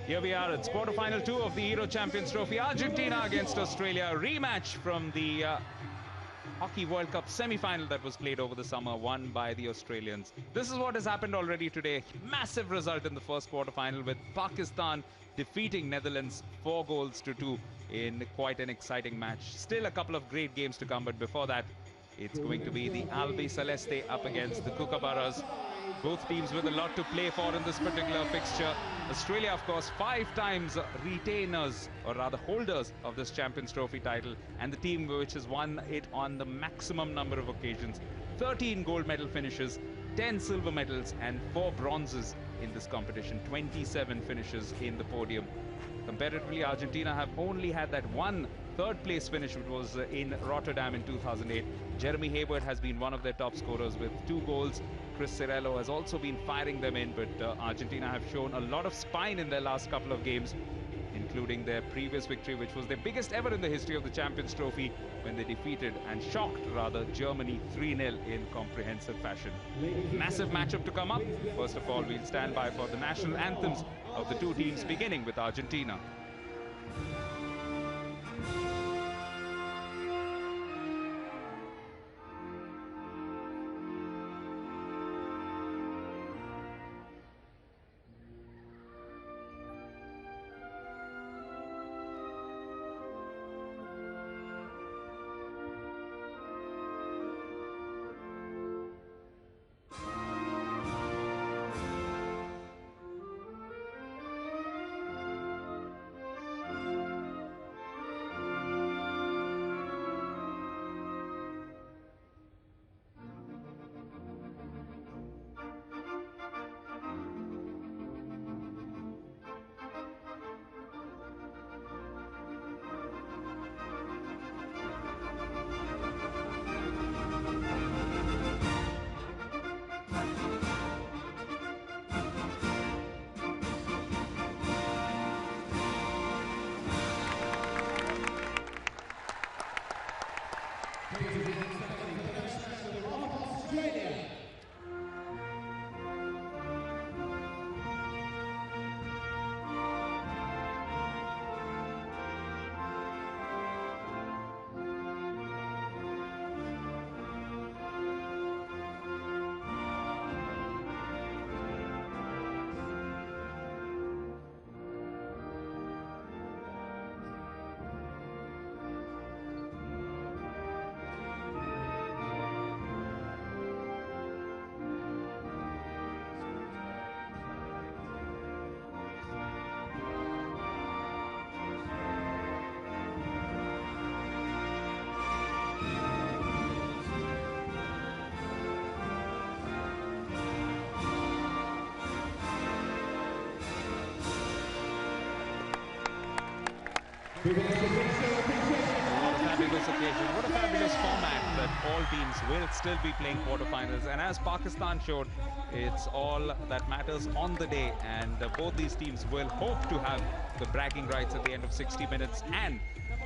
Here we are, it's quarterfinal 2 of the Euro Champions Trophy. Argentina against Australia, rematch from the Hockey World Cup semi-final that was played over the summer, won by the Australians. This is what has happened already today. Massive result in the first quarterfinal with Pakistan defeating Netherlands 4-2 in quite an exciting match. Still a couple of great games to come, but before that, it's going to be the Albi Celeste up against the Kookaburras. Both teams with a lot to play for in this particular fixture. Australia, of course, 5 times retainers, or rather holders, of this Champions Trophy title, and the team which has won it on the maximum number of occasions. 13 gold medal finishes, 10 silver medals, and 4 bronzes in this competition. 27 finishes in the podium. Comparatively, Argentina have only had that one third-place finish, which was in Rotterdam in 2008. Jeremy Hayward has been one of their top scorers with 2 goals. Chris Cirello has also been firing them in, but Argentina have shown a lot of spine in their last couple of games, including their previous victory, which was their biggest ever in the history of the Champions Trophy, when they defeated, and shocked rather, Germany 3-0 in comprehensive fashion. Massive matchup to come up. First of all, we'll stand by for the national anthems of the two teams, beginning with Argentina. What a fabulous occasion, what a fabulous format that all teams will still be playing quarterfinals. And as Pakistan showed, it's all that matters on the day, and both these teams will hope to have the bragging rights at the end of 60 minutes and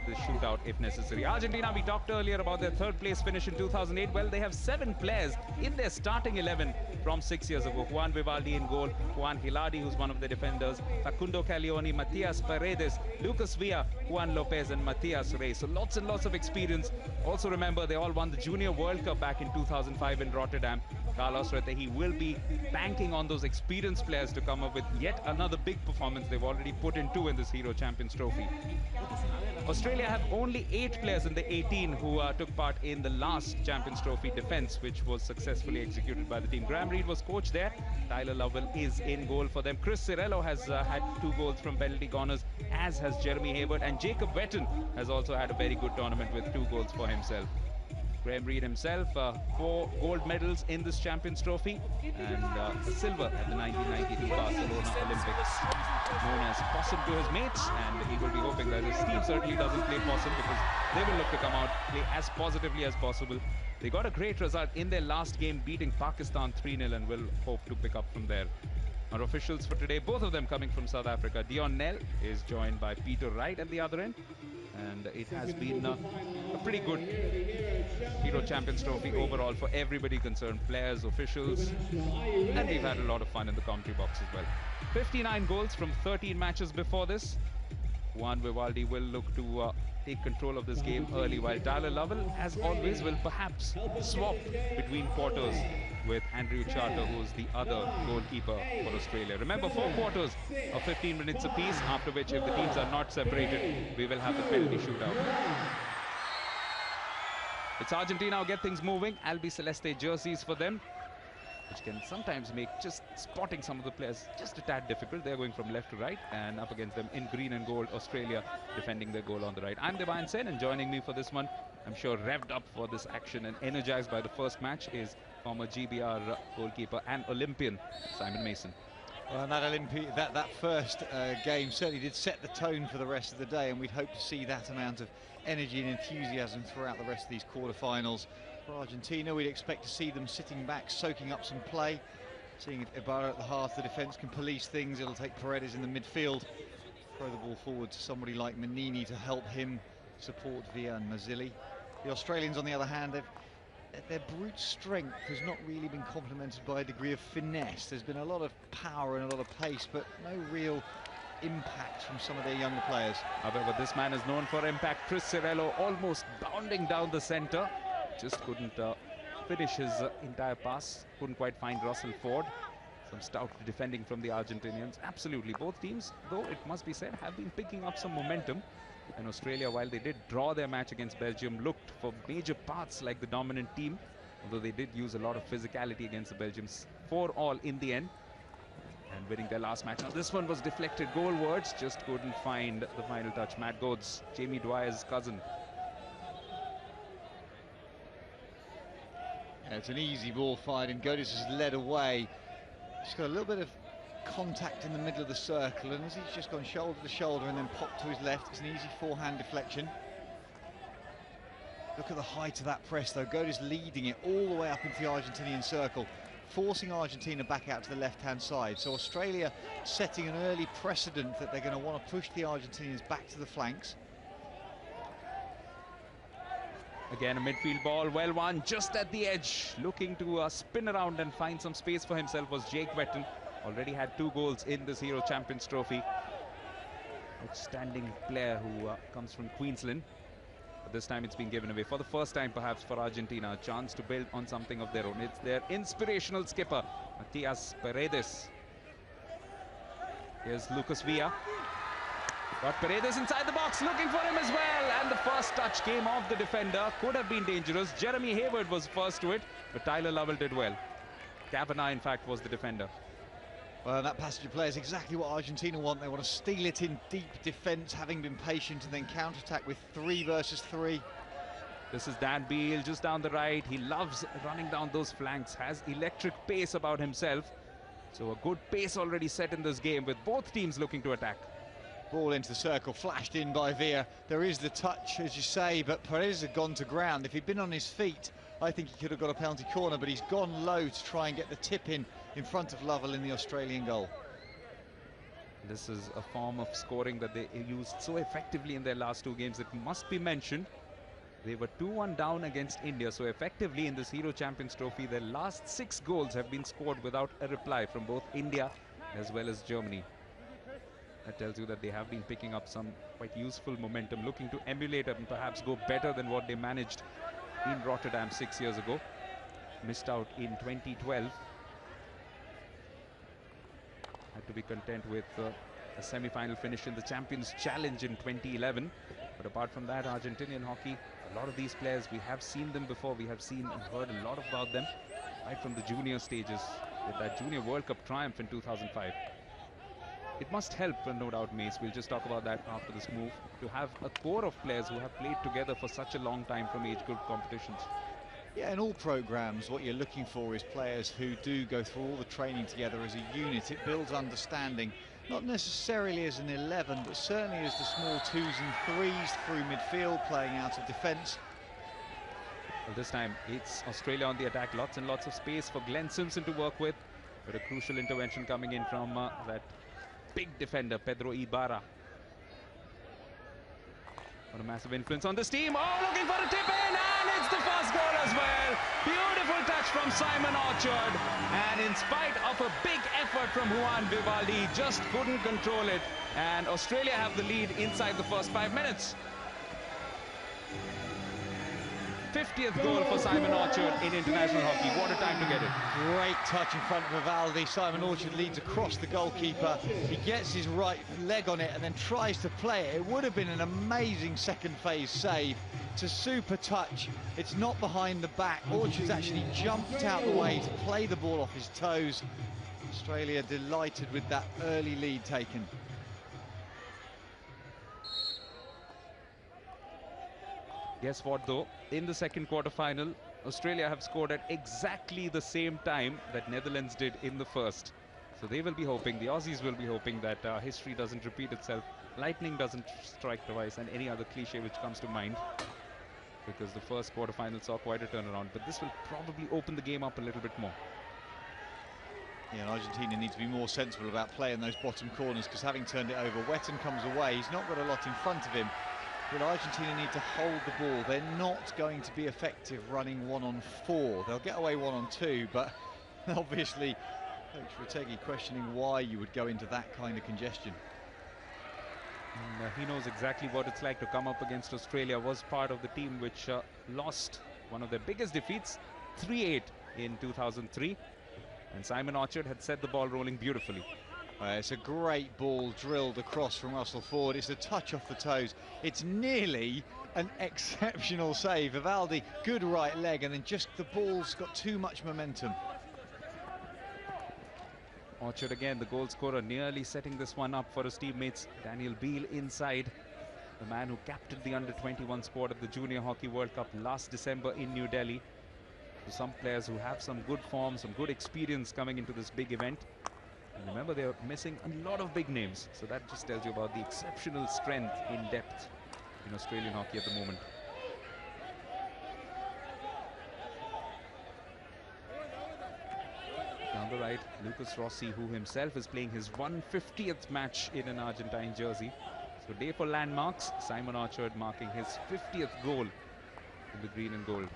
the shootout if necessary. Argentina, we talked earlier about their third place finish in 2008. Well, they have 7 players in their starting 11 from 6 years ago. Juan Vivaldi in goal, Juan Hiladi, who's one of the defenders, Facundo Caglioni, Matias Paredes, Lucas Villa, Juan Lopez and Matias Reyes. So lots and lots of experience. Also remember, they all won the Junior World Cup back in 2005 in Rotterdam. Carlos Rete, will be banking on those experienced players to come up with yet another big performance. They've already put in 2 in this Hero Champions Trophy. Australia have only 8 players in the 18 who took part in the last Champions Trophy defence, which was successfully executed by the team. Graham Reid was coach there. Tyler Lovell is in goal for them. Chris Cirello has had 2 goals from penalty corners, as has Jeremy Hayward. And Jacob Wetton has also had a very good tournament with 2 goals for himself. Graham Reid himself, 4 gold medals in this Champions Trophy and a silver at the 1992 Barcelona Olympics. Known as Possum to his mates, and he will be hoping that his team certainly doesn't play Possum, because they will look to come out, play as positively as possible. They got a great result in their last game, beating Pakistan 3-0, and will hope to pick up from there. Our officials for today, both of them coming from South Africa. Dion Nell is joined by Peter Wright at the other end. And it has been a pretty good Hero Champions Trophy overall for everybody concerned, players, officials, and we've had a lot of fun in the commentary box as well. 59 goals from 13 matches before this. Juan Vivaldi will look to take control of this game early, while Tyler Lovell, as always, will perhaps swap between quarters with Andrew Charter, who's the other goalkeeper for Australia. Remember, 4 quarters of 15 minutes apiece, after which, if the teams are not separated, we will have the penalty shootout. It's Argentina who get things moving. Albi Celeste jerseys for them, which can sometimes make just spotting some of the players just a tad difficult. They're going from left to right, and up against them in green and gold, Australia defending their goal on the right. I'm Devan Sen, and joining me for this one, I'm sure revved up for this action and energized by the first match, is former GBR goalkeeper and Olympian Simon Mason. Well, that first game certainly did set the tone for the rest of the day, and we'd hope to see that amount of energy and enthusiasm throughout the rest of these quarterfinals. For Argentina, we'd expect to see them sitting back, soaking up some play, seeing if Ibarra at the heart of the defence can police things. It'll take Paredes in the midfield, throw the ball forward to somebody like Manini to help him support Villa and Mazzilli. The Australians, on the other hand, their brute strength has not really been complemented by a degree of finesse. There's been a lot of power and a lot of pace, but no real impact from some of their younger players. However, this man is known for impact. Chris Cirello almost bounding down the centre, just couldn't finish his entire pass, couldn't quite find Russell Ford. Some stout defending from the Argentinians. Absolutely, both teams, though it must be said, have been picking up some momentum. And Australia, while they did draw their match against Belgium, looked for major parts like the dominant team, although they did use a lot of physicality against the Belgians. 4-all in the end, and winning their last match. Now this one was deflected goalwards, just couldn't find the final touch. Matt Goads, Jamie Dwyer's cousin. Yeah, it's an easy ball fight, and Godis has led away. He's got a little bit of contact in the middle of the circle, and as he's just gone shoulder to shoulder and then popped to his left, it's an easy forehand deflection. Look at the height of that press though. Godis leading it all the way up into the Argentinian circle, forcing Argentina back out to the left-hand side. So Australia setting an early precedent that they're going to want to push the Argentinians back to the flanks. Again, a midfield ball, well won, just at the edge. Looking to spin around and find some space for himself was Jake Wetton. Already had 2 goals in this Hero Champions Trophy. Outstanding player who comes from Queensland. But this time it's been given away for the first time, perhaps, for Argentina. A chance to build on something of their own. It's their inspirational skipper, Matias Paredes. Here's Lucas Villa. Got Paredes inside the box, looking for him as well. And the first touch came off the defender. Could have been dangerous. Jeremy Hayward was first to it, but Tyler Lovell did well. Kavanagh, in fact, was the defender. Well, that passenger play is exactly what Argentina want. They want to steal it in deep defence, having been patient, and then counter-attack with 3 versus 3. This is Dan Beale just down the right. He loves running down those flanks, has electric pace about himself. So a good pace already set in this game, with both teams looking to attack. Ball into the circle, flashed in by Villa. There is the touch, as you say, but Paredes had gone to ground. If he'd been on his feet, I think he could have got a penalty corner, but he's gone low to try and get the tip in front of Lovell in the Australian goal. This is a form of scoring that they used so effectively in their last 2 games. It must be mentioned, they were 2-1 down against India. So effectively in this Hero Champions Trophy, their last 6 goals have been scored without a reply from both India as well as Germany. That tells you that they have been picking up some quite useful momentum, looking to emulate and perhaps go better than what they managed in Rotterdam 6 years ago. Missed out in 2012. Had to be content with a semi-final finish in the Champions Challenge in 2011. But apart from that, Argentinian hockey, a lot of these players, we have seen them before. We have seen and heard a lot about them right from the junior stages with that Junior World Cup triumph in 2005. It must help, no doubt, Mace. We'll just talk about that after this move, to have a core of players who have played together for such a long time from age group competitions. Yeah, in all programs, what you're looking for is players who do go through all the training together as a unit. It builds understanding, not necessarily as an 11, but certainly as the small 2s and 3s through midfield, playing out of defence. Well, this time it's Australia on the attack. Lots and lots of space for Glenn Simpson to work with. But a crucial intervention coming in from that big defender, Pedro Ibarra. What a massive influence on this team. Oh, looking for a tip in, and it's the first goal as well. Beautiful touch from Simon Orchard. And in spite of a big effort from Juan Vivaldi, just couldn't control it. And Australia have the lead inside the first 5 minutes. 50th goal for Simon Orchard in international hockey. What a time to get it. Great touch in front of Vivaldi. Simon Orchard leads across the goalkeeper. He gets his right leg on it and then tries to play it. It would have been an amazing second phase save. It's a super touch. It's not behind the back. Orchard's actually jumped out the way to play the ball off his toes. Australia delighted with that early lead taken. Guess what though? In the second quarter-final, Australia have scored at exactly the same time that Netherlands did in the first. So they will be hoping, the Aussies will be hoping that history doesn't repeat itself. Lightning doesn't strike twice, and any other cliche which comes to mind. Because the first quarter-final saw quite a turnaround. But this will probably open the game up a little bit more. Yeah, and Argentina needs to be more sensible about playing those bottom corners, because having turned it over, Wetton comes away. He's not got a lot in front of him. But Argentina need to hold the ball. They're not going to be effective running 1-on-4. They'll get away 1-on-2, but obviously Coach Retegui questioning why you would go into that kind of congestion. And, he knows exactly what it's like to come up against Australia. Was part of the team which lost one of their biggest defeats, 3-8 in 2003. And Simon Orchard had set the ball rolling beautifully. It's a great ball drilled across from Russell Ford. It's a touch off the toes. It's nearly an exceptional save. Vivaldi, good right leg, and then just the ball's got too much momentum. Orchard again, the goal scorer, nearly setting this one up for his teammates. Daniel Beale inside, the man who captained the under-21 squad at the Junior Hockey World Cup last December in New Delhi. So some players who have some good form, some good experience coming into this big event. And remember, they're missing a lot of big names. So that just tells you about the exceptional strength in depth in Australian hockey at the moment. Down the right, Lucas Rossi, who himself is playing his 150th match in an Argentine jersey. So day for landmarks. Simon Orchard marking his 50th goal in the green and gold.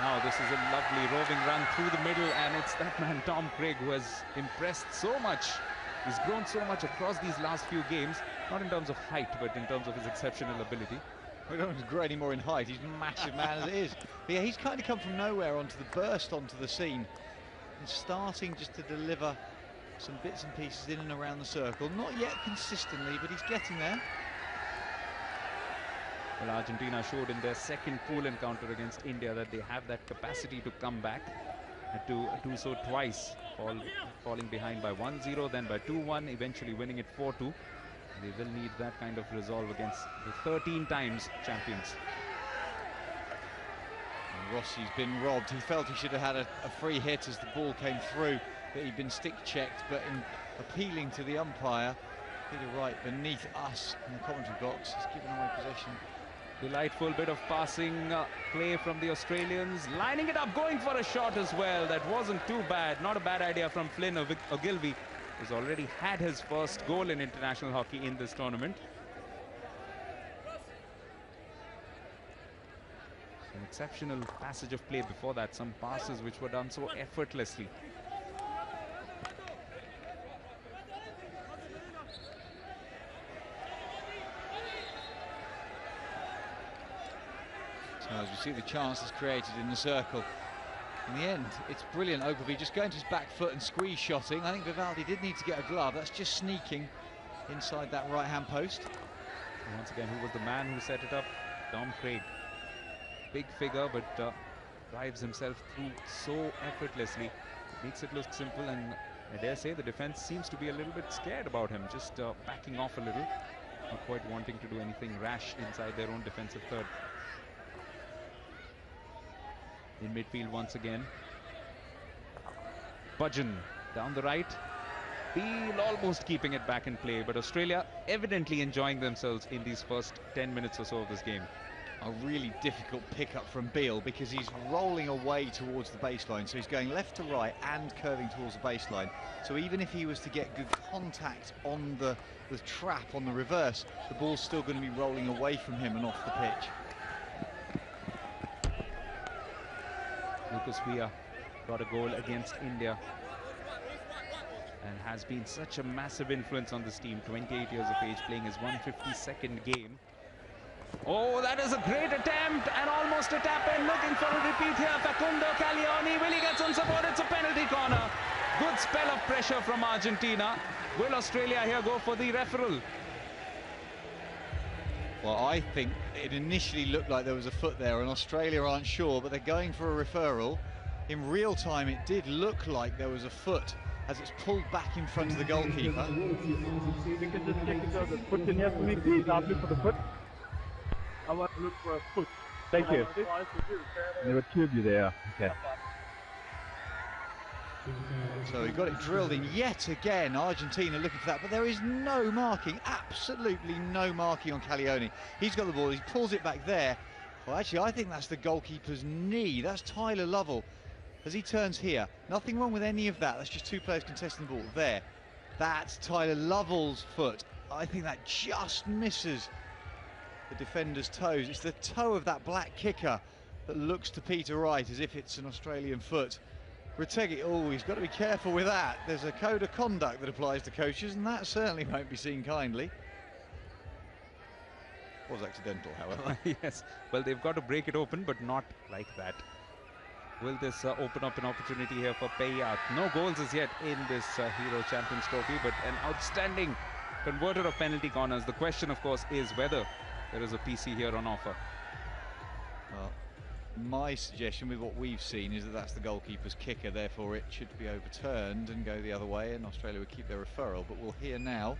Now this is a lovely roving run through the middle, and it's that man Tom Craig who has impressed so much. He's grown so much across these last few games, not in terms of height, but in terms of his exceptional ability. We don't grow any more in height. He's a massive man as it is. But yeah, he's kind of come from nowhere onto the burst onto the scene and starting just to deliver some bits and pieces in and around the circle. Not yet consistently, but he's getting there. Well, Argentina showed in their second pool encounter against India that they have that capacity to come back and to do so twice, falling behind by 1-0, then by 2-1, eventually winning it 4-2. They will need that kind of resolve against the 13 times champions. And Rossi's been robbed. He felt he should have had a free hit as the ball came through, but he'd been stick checked. But in appealing to the umpire, Peter Wright beneath us in the commentary box. He's given away possession. Delightful bit of passing play from the Australians. Lining it up, going for a shot as well. That wasn't too bad. Not a bad idea from Flynn Ogilvie, who's already had his first goal in international hockey in this tournament. An exceptional passage of play before that. Some passes which were done so effortlessly. So as we see the chances created in the circle, in the end it's brilliant. Ogilvie just going to his back foot and squeeze shotting. I think Vivaldi did need to get a glove. That's just sneaking inside that right hand post. And once again, who was the man who set it up? Tom Craig. Big figure, but drives himself through so effortlessly. Makes it look simple, and I dare say the defense seems to be a little bit scared about him, just backing off a little, not quite wanting to do anything rash inside their own defensive third. In midfield once again, Budgeon down the right. Beale almost keeping it back in play, but Australia evidently enjoying themselves in these first 10 minutes or so of this game. A really difficult pickup from Beale because he's rolling away towards the baseline, so he's going left to right and curving towards the baseline. So even if he was to get good contact on the trap on the reverse, the ball's still going to be rolling away from him and off the pitch. Lucas Villa got a goal against India and has been such a massive influence on this team. 28 years of age, playing his 152nd game. Oh, that is a great attempt and almost a tap-in. Looking for a repeat here. Facundo Caglioni, will he get some support? It's a penalty corner. Good spell of pressure from Argentina. Will Australia here go for the referral? Well, I think it initially looked like there was a foot there, and Australia aren't sure, but they're going for a referral. In real time, it did look like there was a foot as it's pulled back in front of the goalkeeper. You can just check the foot in here for me, please. I'll look for the foot. I want to look for a foot. Thank you. There were two of you there. Okay. So he got it drilled in yet again. Argentina looking for that, but there is no marking, absolutely no marking on Caglioni. He's got the ball, he pulls it back there. Well, actually, I think that's the goalkeeper's knee. That's Tyler Lovell as he turns here. Nothing wrong with any of that. That's just two players contesting the ball. There. That's Tyler Lovell's foot. I think that just misses the defender's toes. It's the toe of that black kicker that looks to Peter Wright as if it's an Australian foot. Retegui, oh, he's got to be careful with that. There's a code of conduct that applies to coaches, and that certainly won't be seen kindly. Was accidental, however. Yes, well, they've got to break it open, but not like that. Will this open up an opportunity here for Payat? No goals as yet in this Hero Champions Trophy, but an outstanding converter of penalty corners. The question, of course, is whether there is a PC here on offer. Well, my suggestion with what we've seen is that that's the goalkeeper's kicker, therefore it should be overturned and go the other way, and Australia would keep their referral. But we'll hear now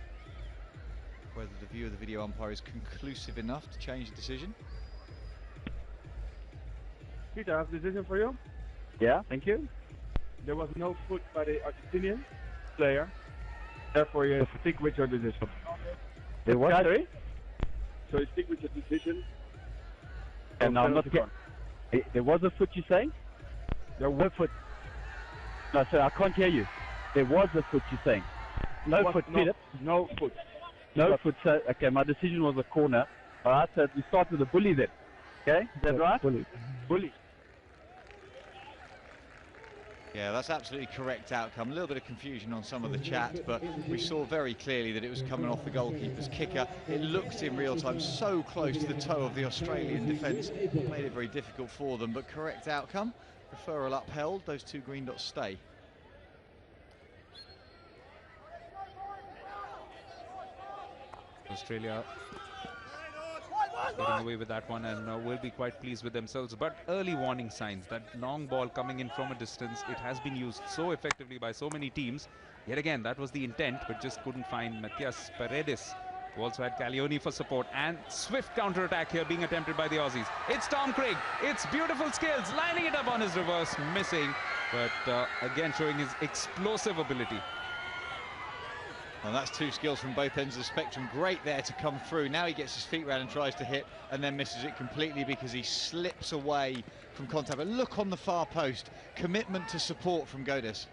whether the view of the video umpire is conclusive enough to change the decision. Peter, I have a decision for you. Yeah, thank you. There was no foot by the Argentinian player, therefore you stick with your decision. There was, sorry? So you stick with your decision. And I'm not getting... There was a foot, you say? There was a foot. No, sir, I can't hear you. There was a foot, you saying? No foot, Philip. No foot. No foot, sir. Okay, my decision was a corner. All right, so we start with the bully then. Okay, is that right? Bully. Bully. Yeah, that's absolutely correct outcome. A little bit of confusion on some of the chat, but we saw very clearly that it was coming off the goalkeeper's kicker. It looked in real time so close to the toe of the Australian defence. Made it very difficult for them, but correct outcome. Referral upheld. Those two green dots stay. Australia getting away with that one, and will be quite pleased with themselves. But early warning signs, that long ball coming in from a distance, it has been used so effectively by so many teams. Yet again, that was the intent, but just couldn't find Matias Paredes, who also had Caglioni for support. And swift counter-attack here being attempted by the Aussies. It's Tom Craig, it's beautiful skills, lining it up on his reverse, missing, but again showing his explosive ability. Well, that's two skills from both ends of the spectrum. Great there to come through. Now he gets his feet round and tries to hit and then misses it completely because he slips away from contact. But look on the far post. Commitment to support from Godes.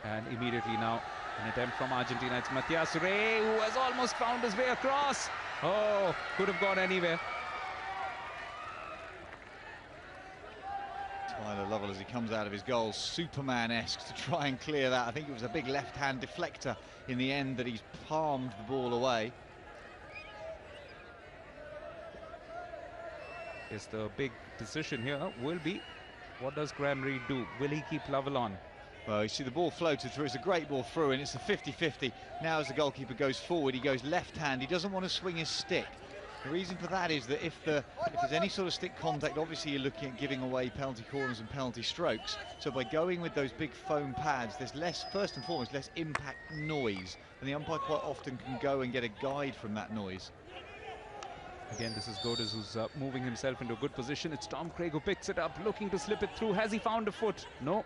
And immediately now, an attempt from Argentina. It's Matias Rey, who has almost found his way across. Oh, could have gone anywhere. Tyler Lovell, as he comes out of his goal, Superman-esque to try and clear that. I think it was a big left-hand deflector in the end that he's palmed the ball away. Yes, the big decision here will be, what does Graham Reid do? Will he keep Lovell on? Well, you see the ball floated through. It's a great ball through, and it's a 50-50. Now as the goalkeeper goes forward, he goes left-hand. He doesn't want to swing his stick. The reason for that is that if there's any sort of stick contact, obviously you're looking at giving away penalty corners and penalty strokes. So by going with those big foam pads, there's less, first and foremost, less impact noise. And the umpire quite often can go and get a guide from that noise. Again, this is Godes who's moving himself into a good position. It's Tom Craig who picks it up, looking to slip it through. Has he found a foot? No.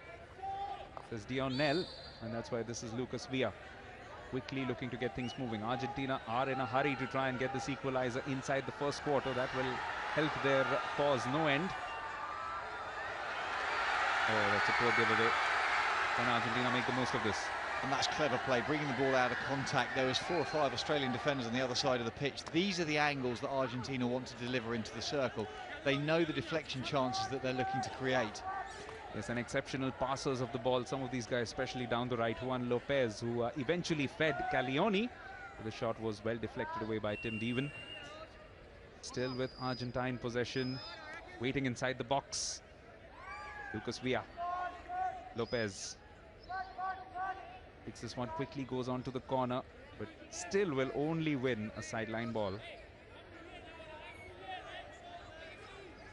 Says Dion Nell, and that's why this is Lucas Villa. Quickly looking to get things moving. Argentina are in a hurry to try and get this equalizer inside the first quarter. That will help their cause no end. Oh, that's a poor giveaway. Can Argentina make the most of this? And that's clever play, bringing the ball out of contact. There was 4 or 5 Australian defenders on the other side of the pitch. These are the angles that Argentina want to deliver into the circle. They know the deflection chances that they're looking to create. Yes, and exceptional passers of the ball. Some of these guys, especially down the right. Juan Lopez, who eventually fed Caglioni. The shot was well deflected away by Tim Deven. Still with Argentine possession. Waiting inside the box. Lucas Villa. Lopez. Picks this one quickly, goes on to the corner. But still will only win a sideline ball.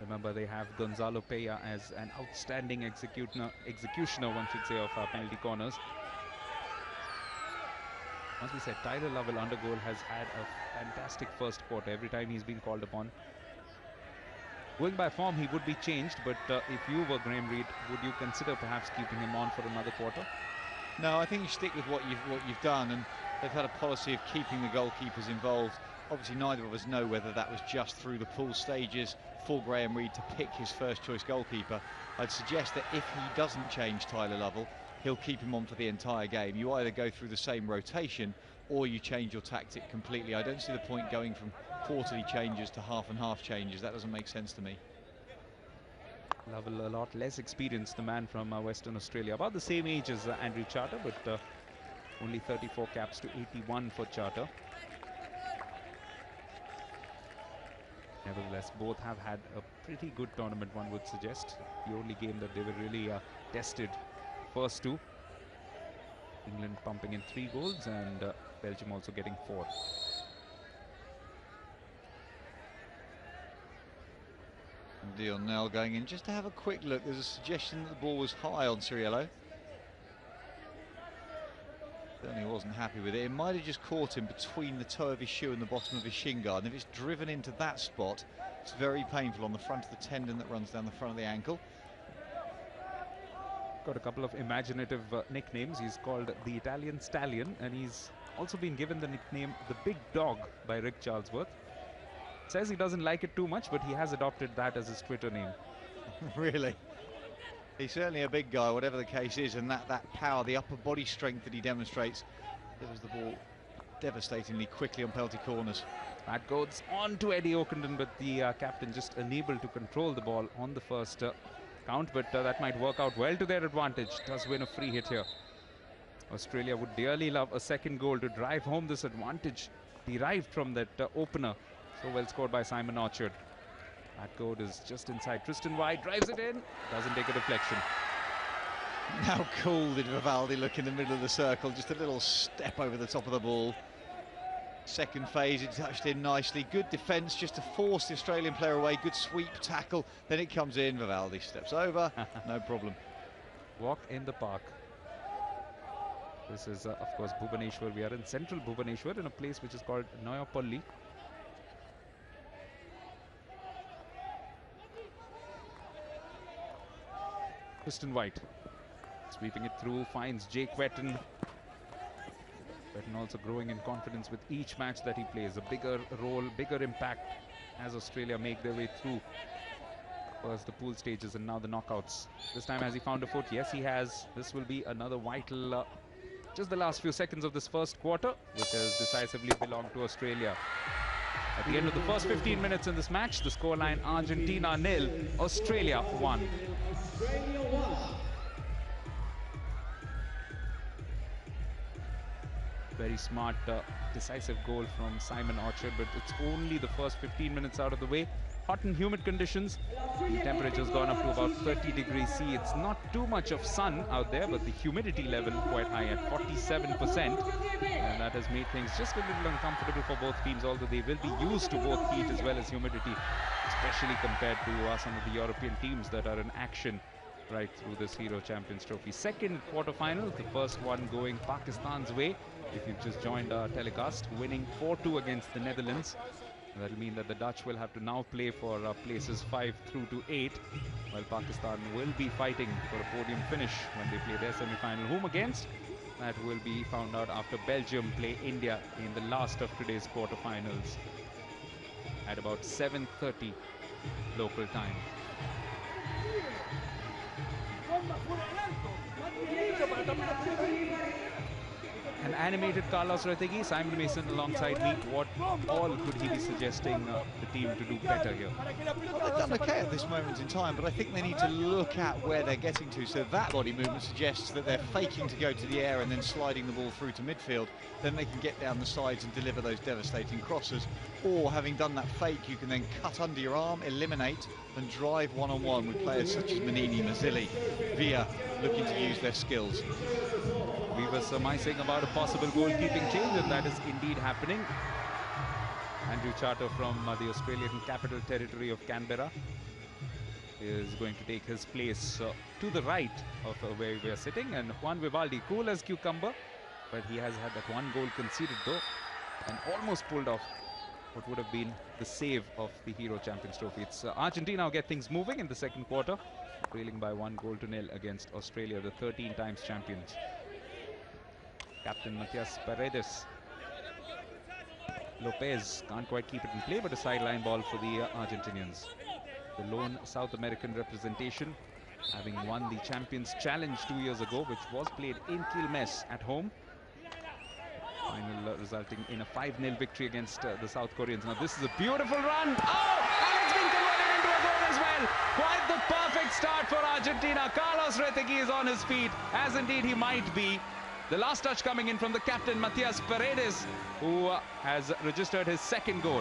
Remember, they have Gonzalo Peña as an outstanding executioner, one should say, of penalty corners. As we said, Tyler Lovell under goal has had a fantastic first quarter every time he's been called upon. Going by form, he would be changed, but if you were Graham Reid, would you consider perhaps keeping him on for another quarter? No, I think you stick with what you've done, and they've had a policy of keeping the goalkeepers involved. Obviously, neither of us know whether that was just through the pool stages for Graham Reid to pick his first choice goalkeeper. I'd suggest that if he doesn't change Tyler Lovell, he'll keep him on for the entire game. You either go through the same rotation or you change your tactic completely. I don't see the point going from quarterly changes to half and half changes. That doesn't make sense to me. Lovell, a lot less experienced, the man from Western Australia. About the same age as Andrew Charter, but only 34 caps to 81 for Charter. Nevertheless, both have had a pretty good tournament, one would suggest. The only game that they were really tested, first two. England pumping in 3 goals and Belgium also getting 4. And Dion Nell going in just to have a quick look. There's a suggestion that the ball was high on Ciriello. Certainly wasn't happy with it. It might have just caught him between the toe of his shoe and the bottom of his shin guard. And if it's driven into that spot, it's very painful on the front of the tendon that runs down the front of the ankle. Got a couple of imaginative nicknames. He's called the Italian Stallion, and he's also been given the nickname the Big Dog by Rick Charlesworth. Says he doesn't like it too much, but he has adopted that as his Twitter name. Really? He's certainly a big guy, whatever the case is, and that power, the upper body strength that he demonstrates, delivers the ball devastatingly quickly on penalty corners. That goes on to Eddie Ockenden, but the captain just unable to control the ball on the first count, but that might work out well to their advantage. Does win a free hit here. Australia would dearly love a second goal to drive home this advantage derived from that opener. So well scored by Simon Orchard. That goal is just inside. Tristan White drives it in, doesn't take a deflection. How cool did Vivaldi look in the middle of the circle? Just a little step over the top of the ball. Second phase, it touched in nicely. Good defence just to force the Australian player away. Good sweep tackle. Then it comes in. Vivaldi steps over. No problem. Walk in the park. This is, of course, Bhubaneswar. We are in central Bhubaneswar in a place which is called Noyapalli. Tristan White sweeping it through, finds Jake Wetton. Betten also growing in confidence with each match that he plays. A bigger role, bigger impact as Australia make their way through first the pool stages and now the knockouts. This time has he found a foot? Yes, he has. This will be another vital, just the last few seconds of this first quarter, which has decisively belonged to Australia. At the end of the first 15 minutes in this match, the scoreline Argentina 0, Australia 1. Very smart, decisive goal from Simon Orchard, but it's only the first 15 minutes out of the way. Hot and humid conditions. The temperature's gone up to about 30 degrees C. It's not too much of sun out there, but the humidity level quite high at 47%. And that has made things just a little uncomfortable for both teams, although they will be used to both heat as well as humidity, especially compared to some of the European teams that are in action right through this Hero Champions Trophy. Second quarter-final, the first one going Pakistan's way. If you've just joined our telecast, winning 4-2 against the Netherlands. That'll mean that the Dutch will have to now play for places 5 through to 8, while Pakistan will be fighting for a podium finish when they play their semi-final. Whom against? That will be found out after Belgium play India in the last of today's quarterfinals at about 7:30 local time. An animated Carlos Retegi, Simon Mason alongside me. What all could he be suggesting the team to do better here? Well, they've done okay at this moment in time, but I think they need to look at where they're getting to. So that body movement suggests that they're faking to go to the air and then sliding the ball through to midfield. Then they can get down the sides and deliver those devastating crosses. Or having done that fake, you can then cut under your arm, eliminate and drive one-on-one with players such as Manini, Mazzilli, Villa looking to use their skills. We were surmising about a possible goalkeeping change, and that is indeed happening. Andrew Charter from the Australian capital territory of Canberra is going to take his place to the right of where we are sitting, and Juan Vivaldi, cool as cucumber, but he has had that one goal conceded though, and almost pulled off what would have been the save of the Hero Champions Trophy. It's Argentina now get things moving in the second quarter, trailing by 1-0 against Australia, the 13 times champions. Captain Matias Paredes. Lopez can't quite keep it in play, but a sideline ball for the Argentinians. The lone South American representation, having won the Champions Challenge 2 years ago, which was played in Quilmes at home. Final resulting in a 5-0 victory against the South Koreans. Now this is a beautiful run. Oh! And it's been converted into a goal as well. Quite the perfect start for Argentina. Carlos Retegi is on his feet, as indeed he might be. The last touch coming in from the captain, Matias Paredes, who has registered his second goal.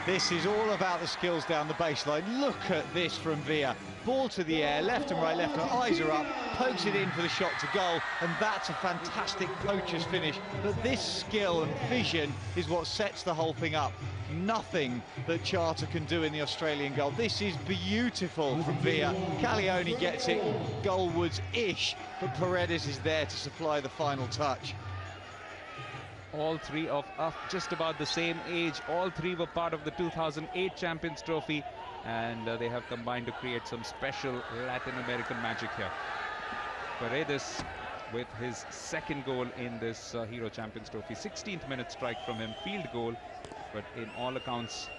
This is all about the skills down the baseline. Look at this from Villa. Ball to the air, left and right, eyes are up, pokes it in for the shot to goal, and that's a fantastic poacher's finish. But this skill and vision is what sets the whole thing up. Nothing that Charter can do in the Australian goal. This is beautiful from Villa. Caglioni gets it goalwards-ish, but Paredes is there to supply the final touch. All three of just about the same age. All three were part of the 2008 Champions Trophy, and they have combined to create some special Latin American magic here. Paredes with his second goal in this Hero Champions Trophy. 16th minute strike from him, field goal, but in all accounts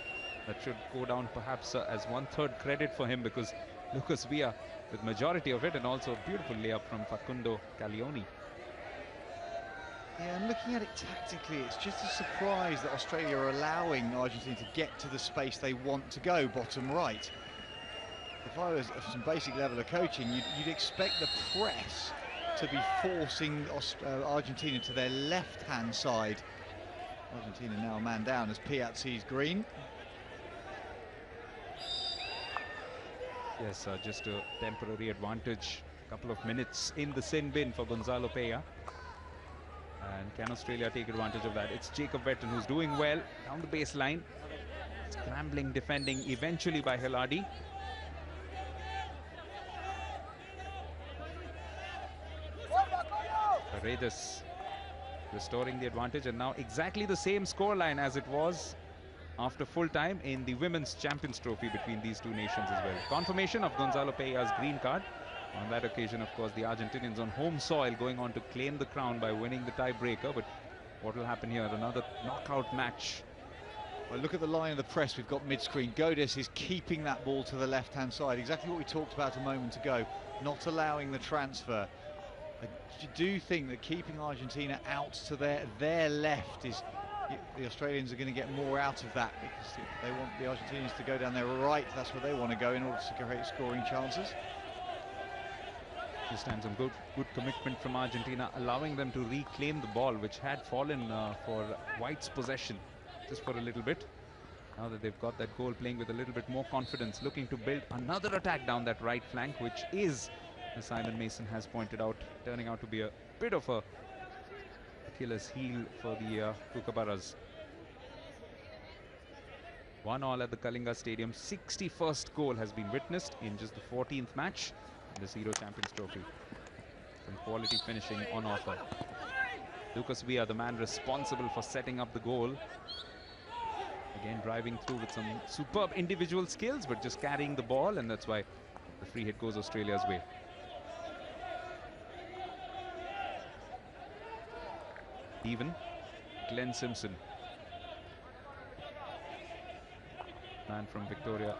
that should go down perhaps as 1/3 credit for him, because Lucas Villa with majority of it, and also a beautiful layup from Facundo Caglioni. Yeah, and looking at it tactically, it's just a surprise that Australia are allowing Argentina to get to the space they want to go, bottom right. If I was some basic level of coaching, you'd expect the press to be forcing Argentina to their left-hand side. Argentina now a man down as Piat sees green. Yes, just a temporary advantage. A couple of minutes in the sin bin for Gonzalo Peña. And can Australia take advantage of that? It's Jacob Vetten who's doing well down the baseline. Scrambling, defending eventually by Hilardi. Paredes restoring the advantage, and now exactly the same scoreline as it was after full time in the Women's Champions Trophy between these two nations as well. Confirmation of Gonzalo Peña's green card. On that occasion, of course, the Argentinians on home soil going on to claim the crown by winning the tiebreaker, but What will happen here? Another knockout match. Well, look at the line of the press we've got mid-screen. Godis is keeping that ball to the left-hand side. Exactly what we talked about a moment ago. Not allowing the transfer. I do think that keeping Argentina out to their left is... The Australians are going to get more out of that because they want the Argentinians to go down their right. That's where they want to go in order to create scoring chances. This time some good commitment from Argentina, allowing them to reclaim the ball, which had fallen for White's possession just for a little bit. Now that they've got that goal, playing with a little bit more confidence, looking to build another attack down that right flank, which is, as Simon Mason has pointed out, turning out to be a bit of a Achilles heel for the Kookaburras. 1-1 at the Kalinga Stadium. 61st goal has been witnessed in just the 14th match in this Euro Champions Trophy. Some quality finishing on offer. Lucas Villa, the man responsible for setting up the goal. Again, driving through with some superb individual skills, but just carrying the ball, and that's why the free hit goes Australia's way. Even Glenn Simpson, man from Victoria,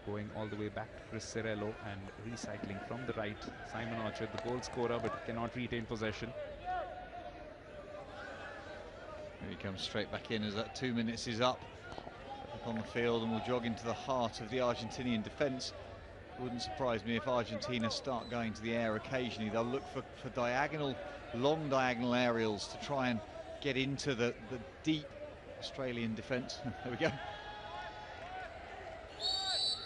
going all the way back to Chris Cirello and recycling from the right. Simon Orchard, the goal scorer, but cannot retain possession. Here he comes straight back in as that 2 minutes is up on the field, and will jog into the heart of the Argentinian defence. Wouldn't surprise me if Argentina start going to the air occasionally. They'll look for long diagonal aerials to try and get into the deep Australian defence. There we go.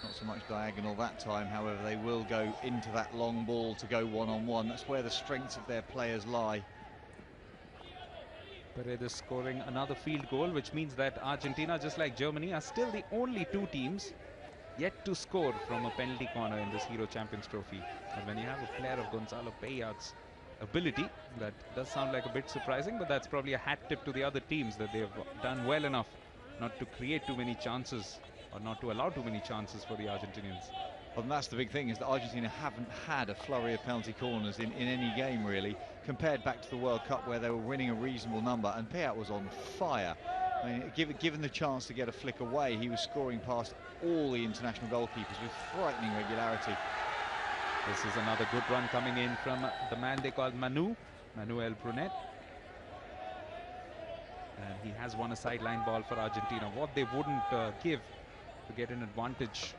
Not so much diagonal that time, however, they will go into that long ball to go one-on-one. That's where the strengths of their players lie. Paredes scoring another field goal, which means that Argentina, just like Germany, are still the only two teams yet to score from a penalty corner in this Euro Champions Trophy. And when you have a player of Gonzalo Peña's ability, that does sound like a bit surprising, but that's probably a hat tip to the other teams, that they've done well enough not to create too many chances, or not to allow too many chances for the Argentinians. Well, and that's the big thing, is that Argentina haven't had a flurry of penalty corners in any game, really, compared back to the World Cup, where they were winning a reasonable number, and Peña was on fire. I mean, given the chance to get a flick away, he was scoring past all the international goalkeepers with frightening regularity. This is another good run coming in from the man they called Manuel Brunet. And he has won a sideline ball for Argentina, what they wouldn't give to get an advantage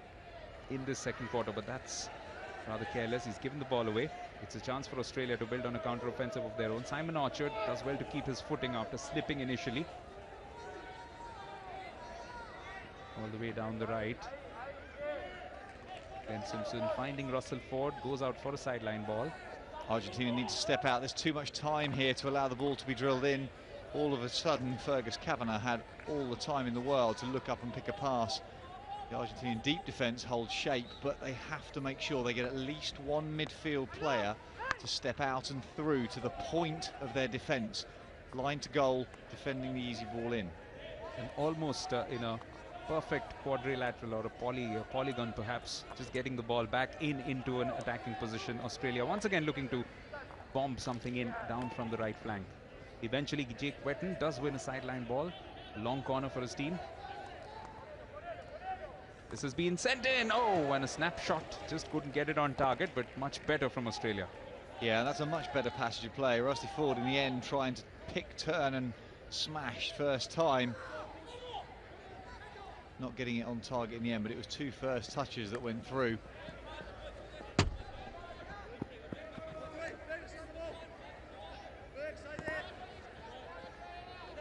in this second quarter, but that's rather careless. He's given the ball away. It's a chance for Australia to build on a counter-offensive of their own. Simon Orchard does well to keep his footing after slipping initially. All the way down the right. Glenn Simpson finding Russell Ford, goes out for a sideline ball. Argentina needs to step out. There's too much time here to allow the ball to be drilled in. All of a sudden, Fergus Kavanagh had all the time in the world to look up and pick a pass. The Argentinian deep defence holds shape, but they have to make sure they get at least one midfield player to step out and through to the point of their defence. Line to goal, defending the easy ball in. And almost in a perfect quadrilateral or a polygon perhaps, just getting the ball back into an attacking position. Australia once again looking to bomb something in down from the right flank. Eventually Jake Wetton does win a sideline ball, a long corner for his team. This has been sent in. Oh, and a snapshot, just couldn't get it on target, but much better from Australia. Yeah, that's a much better passage of play. Rusty Ford in the end trying to pick, turn and smash first time. Not getting it on target in the end, but it was two first touches that went through.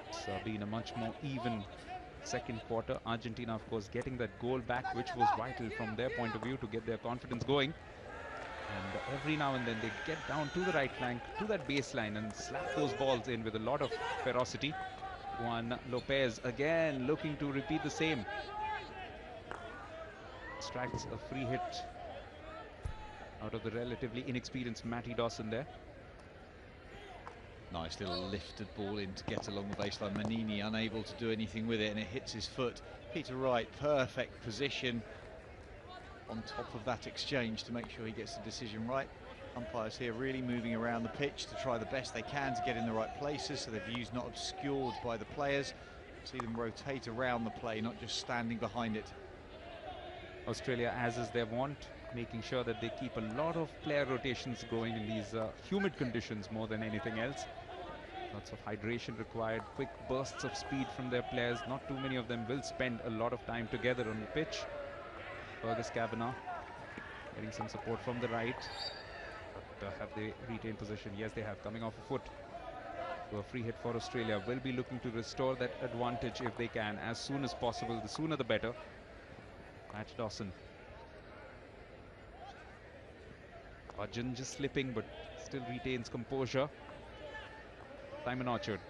It's been a much more even second quarter. Argentina, of course, getting that goal back, which was vital from their point of view to get their confidence going. And every now and then they get down to the right flank, to that baseline, and slap those balls in with a lot of ferocity. Juan Lopez again looking to repeat the same. Strikes a free hit out of the relatively inexperienced Matty Dawson there. Nice little lifted ball in to get along the baseline. Manini unable to do anything with it, and it hits his foot. Peter Wright, perfect position on top of that exchange to make sure he gets the decision right. Umpires here really moving around the pitch to try the best they can to get in the right places so their view's not obscured by the players. See them rotate around the play, not just standing behind it. Australia, as is their want, making sure that they keep a lot of player rotations going in these humid conditions more than anything else. Lots of hydration required, quick bursts of speed from their players. Not too many of them will spend a lot of time together on the pitch. Fergus Kavanagh getting some support from the right. But have they retained possession? Yes, they have. Coming off a foot. So a free hit for Australia. Will be looking to restore that advantage if they can as soon as possible. The sooner the better. Matt Dawson. Arjun just slipping but still retains composure. Simon Orchard.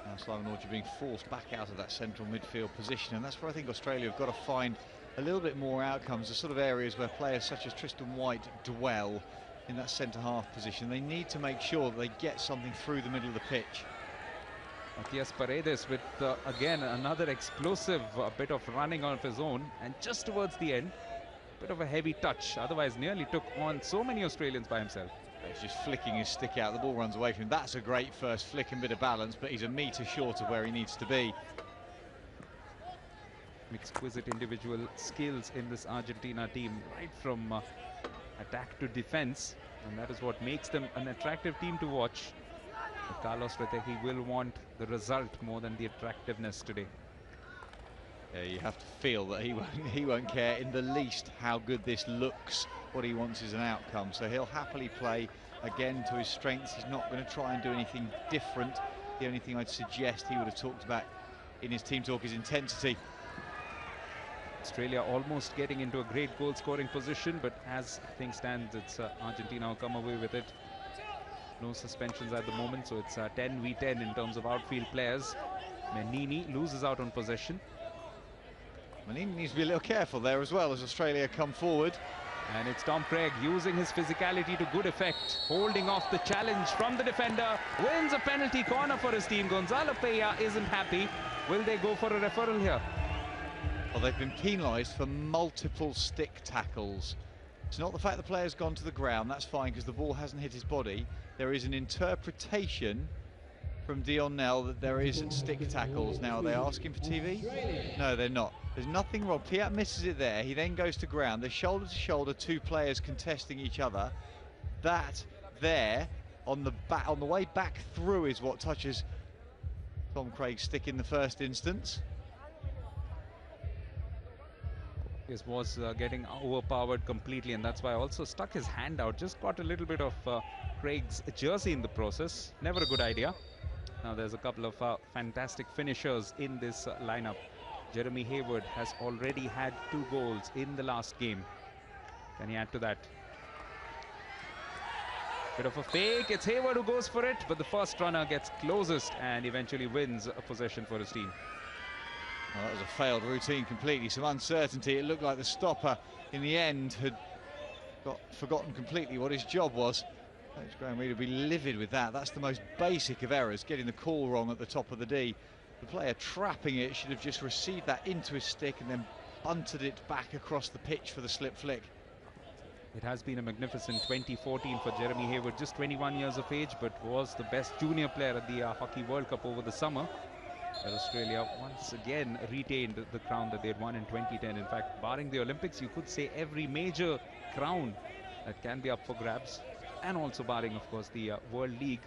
Now Simon Orchard being forced back out of that central midfield position, and that's where I think Australia have got to find a little bit more outcomes, the sort of areas where players such as Tristan White dwell in that centre-half position. They need to make sure that they get something through the middle of the pitch. Matias Paredes with, again, another explosive bit of running of his own, and just towards the end, bit of a heavy touch, otherwise nearly took on so many Australians by himself. He's just flicking his stick out, the ball runs away from him. That's a great first flick and bit of balance, but he's a metre short of where he needs to be. Exquisite individual skills in this Argentina team, right from attack to defense, and that is what makes them an attractive team to watch. But Carlos Retehi will want the result more than the attractiveness today. Yeah, you have to feel that he won't care in the least how good this looks. What he wants is an outcome, so he'll happily play again to his strengths. He's not going to try and do anything different. The only thing I'd suggest he would have talked about in his team talk is intensity. Australia almost getting into a great goal scoring position, but as things stand, it's Argentina who come away with it. No suspensions at the moment, so it's 10v10 in terms of outfield players. Menini loses out on possession. Menini needs to be a little careful there as well as Australia come forward. And it's Tom Craig using his physicality to good effect, holding off the challenge from the defender, wins a penalty corner for his team. Gonzalo Peña isn't happy. Will they go for a referral here? Well, they've been penalised for multiple stick tackles. It's not the fact the player's gone to the ground, that's fine because the ball hasn't hit his body. There is an interpretation from Dion Nell that there isn't stick tackles. Now, are they asking for TV? No, they're not. There's nothing wrong. Piat misses it there. He then goes to ground. There's shoulder to shoulder, two players contesting each other. That there on the way back through is what touches Tom Craig's stick in the first instance. This was getting overpowered completely, and that's why I also stuck his hand out. Just got a little bit of Craig's jersey in the process. Never a good idea. Now there's a couple of fantastic finishers in this lineup. Jeremy Hayward has already had 2 goals in the last game. Can he add to that? Bit of a fake. It's Hayward who goes for it, but the first runner gets closest and eventually wins a possession for his team. Well, that was a failed routine completely. Some uncertainty. It looked like the stopper in the end had got forgotten completely what his job was. Coach Graham Reid would be livid with that. That's the most basic of errors, getting the call wrong at the top of the D. The player trapping it should have just received that into his stick and then bunted it back across the pitch for the slip flick. It has been a magnificent 2014 for Jeremy Hayward, just 21 years of age, but was the best junior player at the Hockey World Cup over the summer. Where Australia once again retained the crown that they had won in 2010. In fact, barring the Olympics, you could say every major crown that can be up for grabs, and also barring, of course, the World League.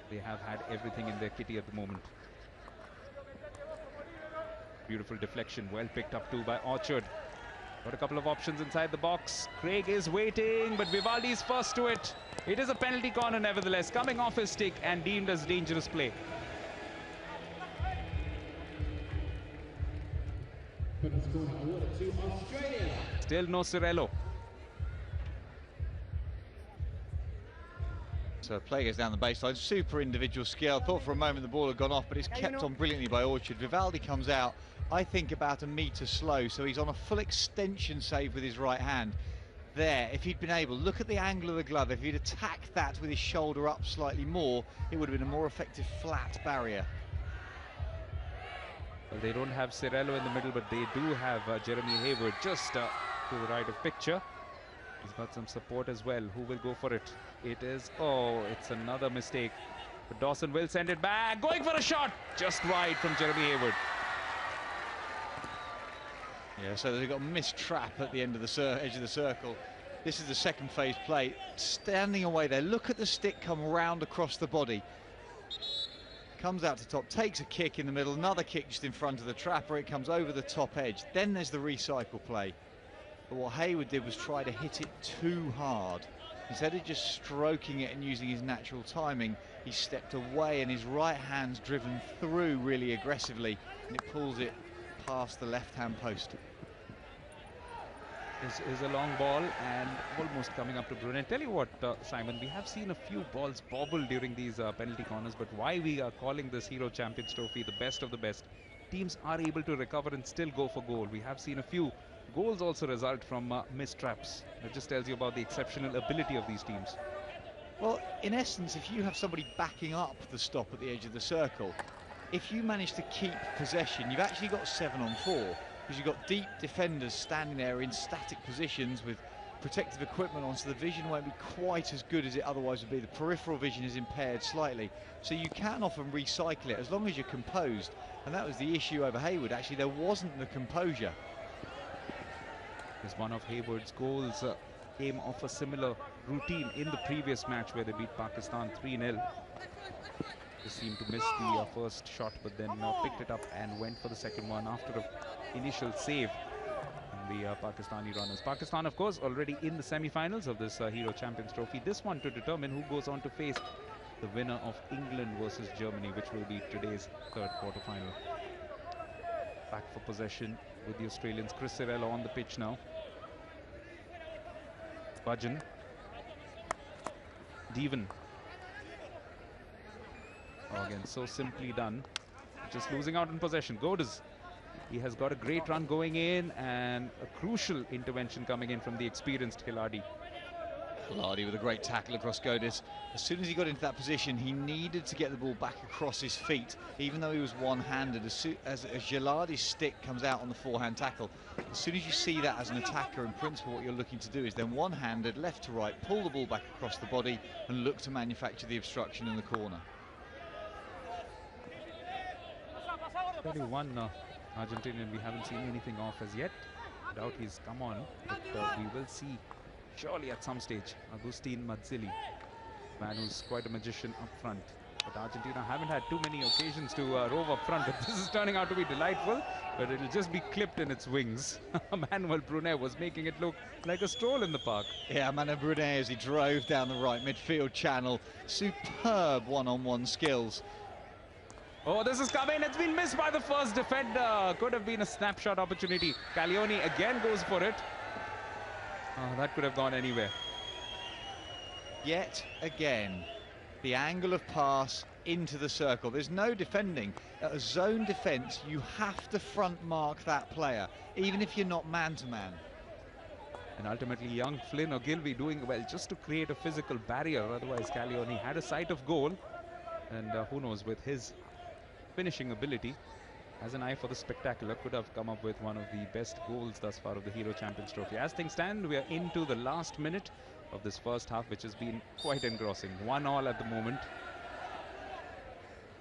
They have had everything in their kitty at the moment. Beautiful deflection, well picked up too by Orchard. Got a couple of options inside the box. Craig is waiting, but Vivaldi's first to it. It is a penalty corner nevertheless, coming off his stick and deemed as dangerous play. Still no Cirello. So play goes down the baseline, super individual skill. I thought for a moment the ball had gone off, but it's kept on brilliantly by Orchard. Vivaldi comes out, I think about a metre slow, so he's on a full extension save with his right hand. There, if he'd been able, look at the angle of the glove, if he'd attacked that with his shoulder up slightly more, it would have been a more effective flat barrier. Well, they don't have Cirello in the middle, but they do have Jeremy Hayward just to the right of picture. He's got some support as well. Who will go for it? It is, oh, it's another mistake. But Dawson will send it back. Going for a shot. Just wide from Jeremy Hayward. Yeah, so they've got a missed trap at the end of the edge of the circle. This is the second phase play. Standing away there. Look at the stick come round across the body. Comes out to top, takes a kick in the middle, another kick just in front of the trap, or it comes over the top edge. Then there's the recycle play. But what Hayward did was try to hit it too hard. Instead of just stroking it and using his natural timing, he stepped away and his right hand's driven through really aggressively, and it pulls it past the left-hand post. This is a long ball and almost coming up to Brunet. Tell you what, Simon, we have seen a few balls bobble during these penalty corners, but why we are calling this Hero Champions Trophy the best of the best? Teams are able to recover and still go for goal. We have seen a few goals also result from missed traps. That just tells you about the exceptional ability of these teams. Well, in essence, if you have somebody backing up the stop at the edge of the circle, if you manage to keep possession, you've actually got 7 on 4. Because you've got deep defenders standing there in static positions with protective equipment on, so the vision won't be quite as good as it otherwise would be. The peripheral vision is impaired slightly, so you can often recycle it as long as you're composed, and that was the issue over Hayward. Actually, there wasn't the composure. Because one of Hayward's goals came off a similar routine in the previous match where they beat Pakistan 3-0. They seemed to miss the first shot, but then picked it up and went for the second one after an initial save from the Pakistani runners. Pakistan, of course, already in the semi-finals of this Hero Champions Trophy. This one to determine who goes on to face the winner of England versus Germany, which will be today's third quarter-final. Back for possession with the Australians. Chris Cirello on the pitch now. Budgeon. Devon. Oh, again, so simply done. Just losing out in possession. Godes. He has got a great run going in and a crucial intervention coming in from the experienced Khiladi. Khiladi with a great tackle across Godes. As soon as he got into that position, he needed to get the ball back across his feet, even though he was one-handed. As Khiladi's stick comes out on the forehand tackle, as soon as you see that as an attacker, in principle what you're looking to do is then one-handed, left to right, pull the ball back across the body and look to manufacture the obstruction in the corner. 31 Argentinian, we haven't seen anything off as yet. I doubt he's come on, but we will see surely at some stage. Agustin Mazzilli, man who's quite a magician up front. But Argentina haven't had too many occasions to rove up front, but this is turning out to be delightful, but it'll just be clipped in its wings. Manuel Brunet was making it look like a stroll in the park. Yeah, Manuel Brunet as he drove down the right midfield channel. Superb one-on-one skills. Oh, this is coming. It's been missed by the first defender. Could have been a snapshot opportunity. Caglioni again goes for it. Oh, that could have gone anywhere. Yet again, the angle of pass into the circle. There's no defending. At a zone defence, you have to front mark that player, even if you're not man-to-man. And ultimately, young Flynn Ogilvie doing well just to create a physical barrier. Otherwise, Caglioni had a sight of goal. And who knows, with his finishing ability, has an eye for the spectacular, could have come up with one of the best goals thus far of the Hero Champions Trophy. As things stand, we are into the last minute of this first half, which has been quite engrossing. 1-1 at the moment.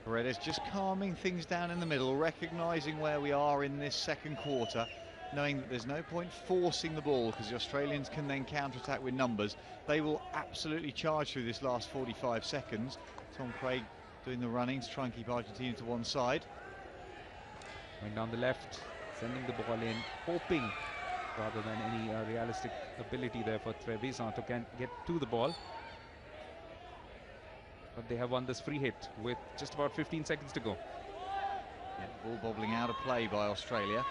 Paredes just calming things down in the middle, recognising where we are in this second quarter, knowing that there's no point forcing the ball because the Australians can then counter-attack with numbers. They will absolutely charge through this last 45 seconds. Tom Craig doing the running to try and keep Argentina to one side. Going down the left, sending the ball in, hoping rather than any realistic ability there for Trevisan to get to the ball. But they have won this free hit with just about 15 seconds to go. Yeah, ball bobbling out of play by Australia.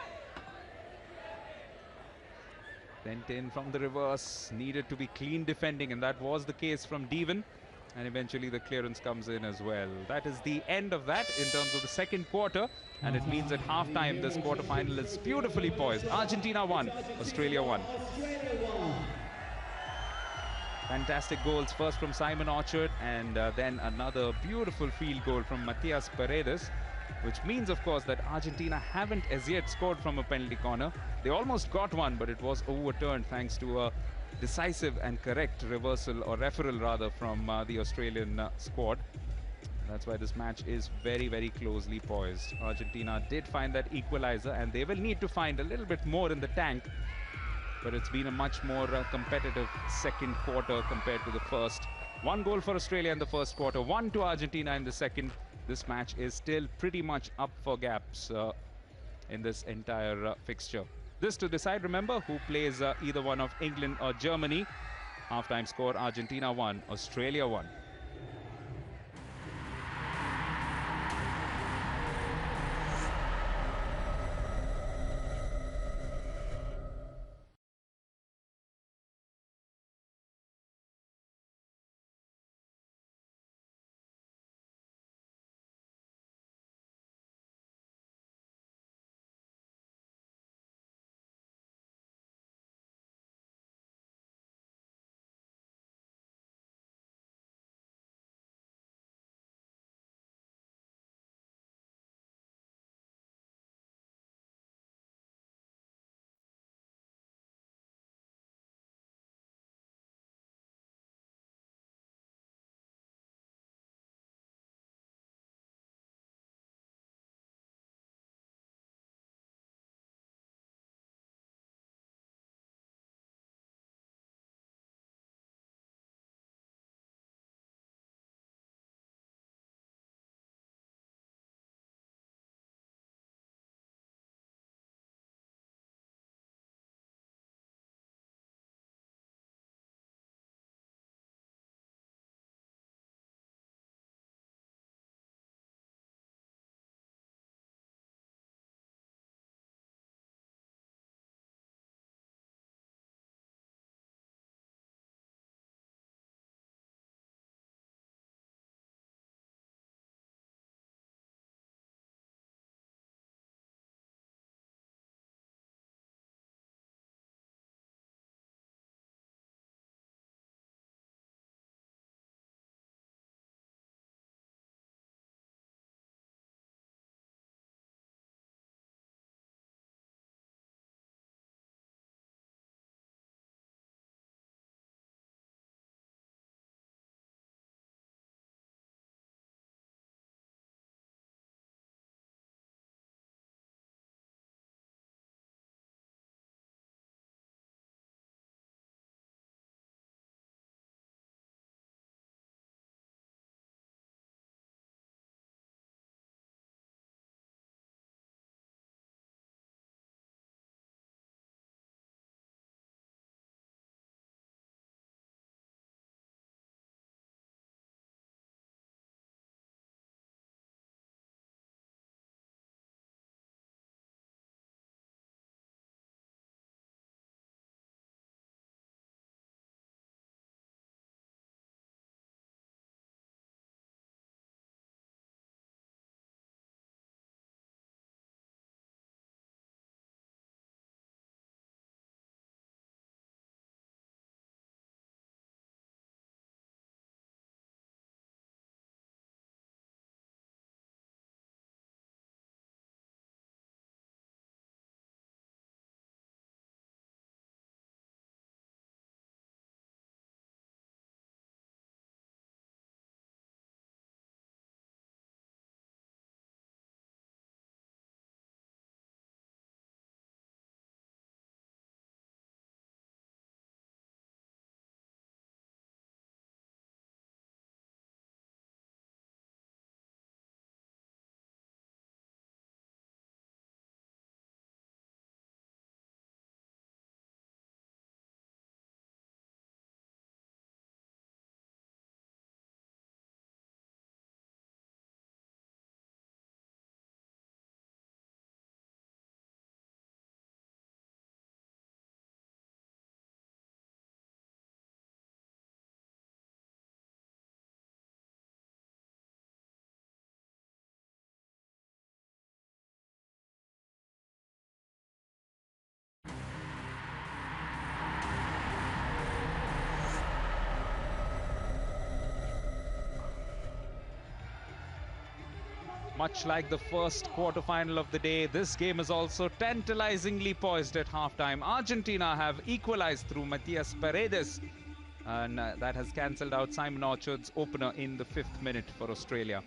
Sent in from the reverse, needed to be clean defending, and that was the case from Devon. And eventually the clearance comes in as well. That is the end of that in terms of the second quarter. And it means at halftime, this quarterfinal is beautifully poised. Argentina 1, Australia 1. Fantastic goals, first from Simon Orchard, and then another beautiful field goal from Matias Paredes, which means, of course, that Argentina haven't as yet scored from a penalty corner. They almost got one, but it was overturned thanks to a decisive and correct reversal, or referral rather, from the Australian squad. That's why this match is very, very closely poised. Argentina did find that equalizer, and they will need to find a little bit more in the tank. But it's been a much more competitive second quarter compared to the first. 1 goal for Australia in the first quarter, 1 to Argentina in the second. This match is still pretty much up for gaps in this entire fixture. This to decide, remember, who plays either one of England or Germany. Halftime score, Argentina 1, Australia 1. Much like the first quarterfinal of the day, this game is also tantalizingly poised at halftime. Argentina have equalized through Matias Paredes, and that has cancelled out Simon Orchard's opener in the 5th minute for Australia.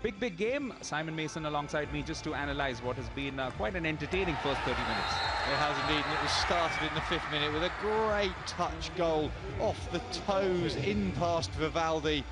Big game. Simon Mason alongside me just to analyse what has been quite an entertaining first 30 minutes. It has indeed, and it was started in the 5th minute with a great touch goal off the toes in past Vivaldi.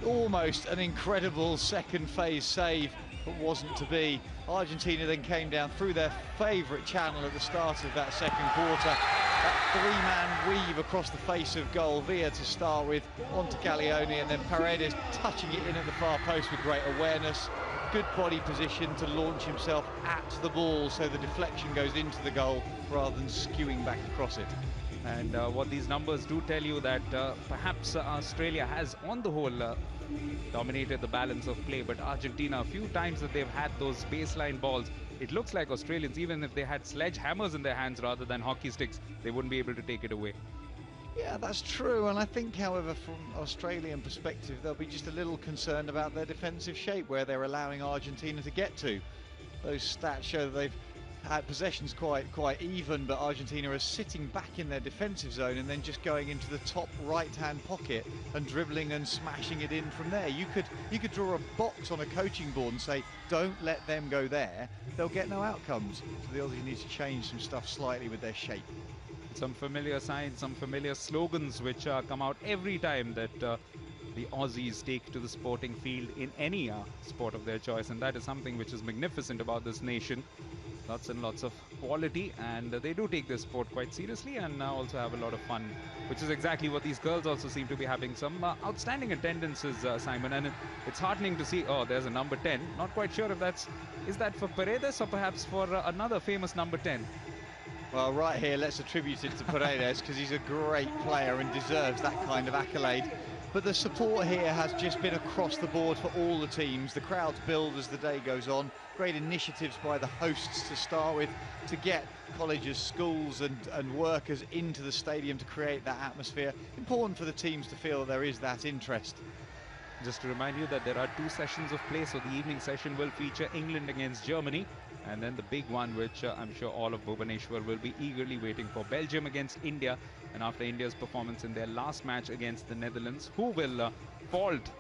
Almost an incredible second phase save, but wasn't to be. Argentina then came down through their favourite channel at the start of that second quarter. That three-man weave across the face of goal. Villa to start with, onto Gaglione, and then Paredes touching it in at the far post with great awareness. Good body position to launch himself at the ball, so the deflection goes into the goal rather than skewing back across it. And what these numbers do tell you that perhaps Australia has, on the whole, dominated the balance of play, but Argentina, a few times that they've had those baseline balls, it looks like Australians, even if they had sledgehammers in their hands rather than hockey sticks, they wouldn't be able to take it away. Yeah, that's true, and I think, however, from Australian perspective, they'll be just a little concerned about their defensive shape, where they're allowing Argentina to get to. Those stats show that they've had possessions quite even, but Argentina is sitting back in their defensive zone and then just going into the top right-hand pocket and dribbling and smashing it in from there. You could draw a box on a coaching board and say, don't let them go there. They'll get no outcomes. So the Aussies need to change some stuff slightly with their shape. Some familiar signs, some familiar slogans which come out every time that the Aussies take to the sporting field in any sport of their choice, and that is something which is magnificent about this nation. Lots and lots of quality, and they do take this sport quite seriously and also have a lot of fun, which is exactly what these girls also seem to be having. Some outstanding attendances, Simon, and it's heartening to see. Oh, there's a number 10. Not quite sure if is that for Paredes or perhaps for another famous number 10. Well, right here, let's attribute it to Paredes because he's a great player and deserves that kind of accolade. But the support here has just been across the board for all the teams. The crowds build as the day goes on. Great initiatives by the hosts to start with to get colleges, schools and workers into the stadium to create that atmosphere. Important for the teams to feel there is that interest. Just to remind you that there are 2 sessions of play, so the evening session will feature England against Germany, and then the big one, which I'm sure all of Bhubaneswar will be eagerly waiting for, Belgium against India. And after India's performance in their last match against the Netherlands, who will fault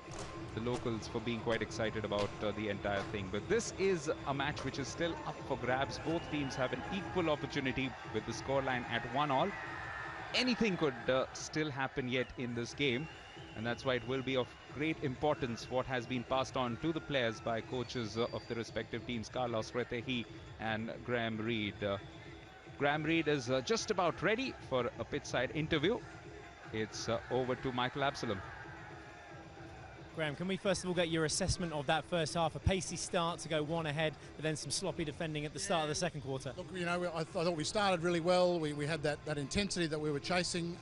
the locals for being quite excited about the entire thing. But this is a match which is still up for grabs. Both teams have an equal opportunity with the scoreline at 1-1. Anything could still happen yet in this game, and that's why it will be of great importance what has been passed on to the players by coaches of the respective teams, Carlos Retehi and Graham Reid. Graham Reid is just about ready for a pitchside interview. It's over to Michael Absalom. Graham, can we first of all get your assessment of that first half? A pacey start to go 1 ahead, but then some sloppy defending at the start of the second quarter. Look, you know, I thought we started really well. We had that intensity that we were chasing.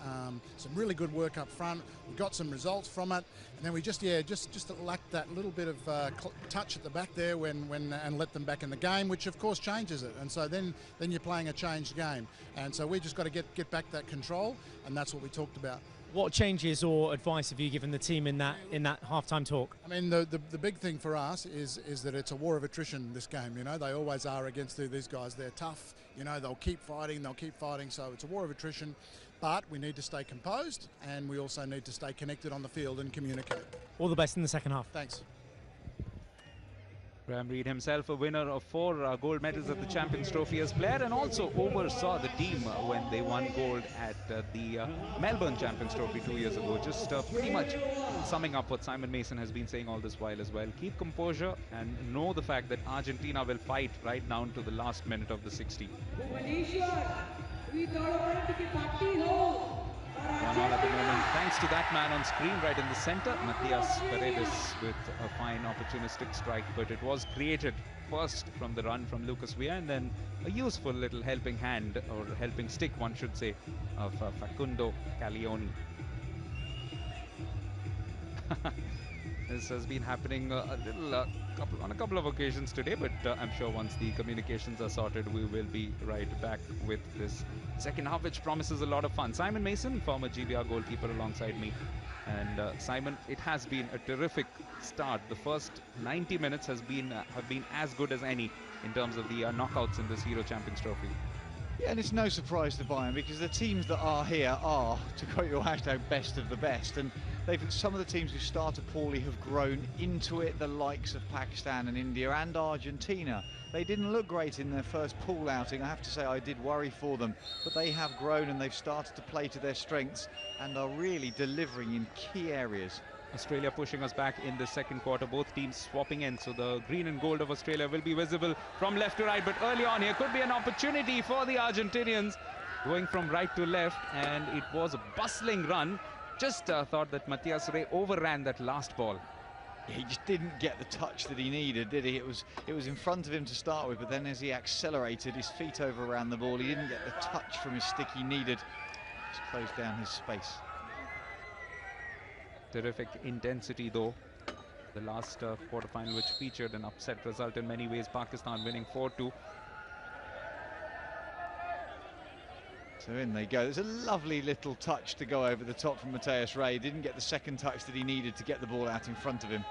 Some really good work up front. We got some results from it, and then we just lacked that little bit of touch at the back there and let them back in the game, which of course changes it. And so then you're playing a changed game, and so we just got to get back that control, and that's what we talked about. What changes or advice have you given the team in that halftime talk? I mean, the big thing for us is that it's a war of attrition, this game. You know, they always are against these guys. They're tough. You know, they'll keep fighting. So it's a war of attrition. But we need to stay composed, and we also need to stay connected on the field and communicate. All the best in the second half. Thanks. Graham Reid himself a winner of 4 gold medals at the Champions Trophy as player, and also oversaw the team when they won gold at the Melbourne Champions Trophy 2 years ago. Just pretty much summing up what Simon Mason has been saying all this while as well. Keep composure and know the fact that Argentina will fight right down to the last minute of the 60. 1-1 at the moment, thanks to that man on screen right in the center, Matias Paredes, with a fine opportunistic strike, but it was created first from the run from Lucas Villa, and then a useful little helping hand, or helping stick one should say, of Facundo Gaglione. This has been happening on a couple of occasions today, but I'm sure once the communications are sorted, we will be right back with this second half, which promises a lot of fun. Simon Mason, former GBR goalkeeper, alongside me. And Simon, it has been a terrific start. The first 90 minutes have been as good as any in terms of the knockouts in this Euro Champions Trophy. Yeah, and it's no surprise to Bayern, because the teams that are here are, to quote your hashtag, best of the best. And some of the teams who started poorly have grown into it, the likes of Pakistan and India and Argentina. They didn't look great in their first pool outing. I have to say I did worry for them, but they have grown and they've started to play to their strengths and are really delivering in key areas. Australia pushing us back in the second quarter, both teams swapping in, so the green and gold of Australia will be visible from left to right, but early on here could be an opportunity for the Argentinians, going from right to left, and it was a bustling run. Just thought that Matthias Rey overran that last ball. He just didn't get the touch that he needed, did he? It was in front of him to start with, but then as he accelerated, his feet overran the ball. He didn't get the touch from his stick he needed. Just closed down his space. Terrific intensity though. The last quarter-final, which featured an upset result in many ways, Pakistan winning 4-2. So in they go. There's a lovely little touch to go over the top from Matthias Rey. Didn't get the second touch that he needed to get the ball out in front of him.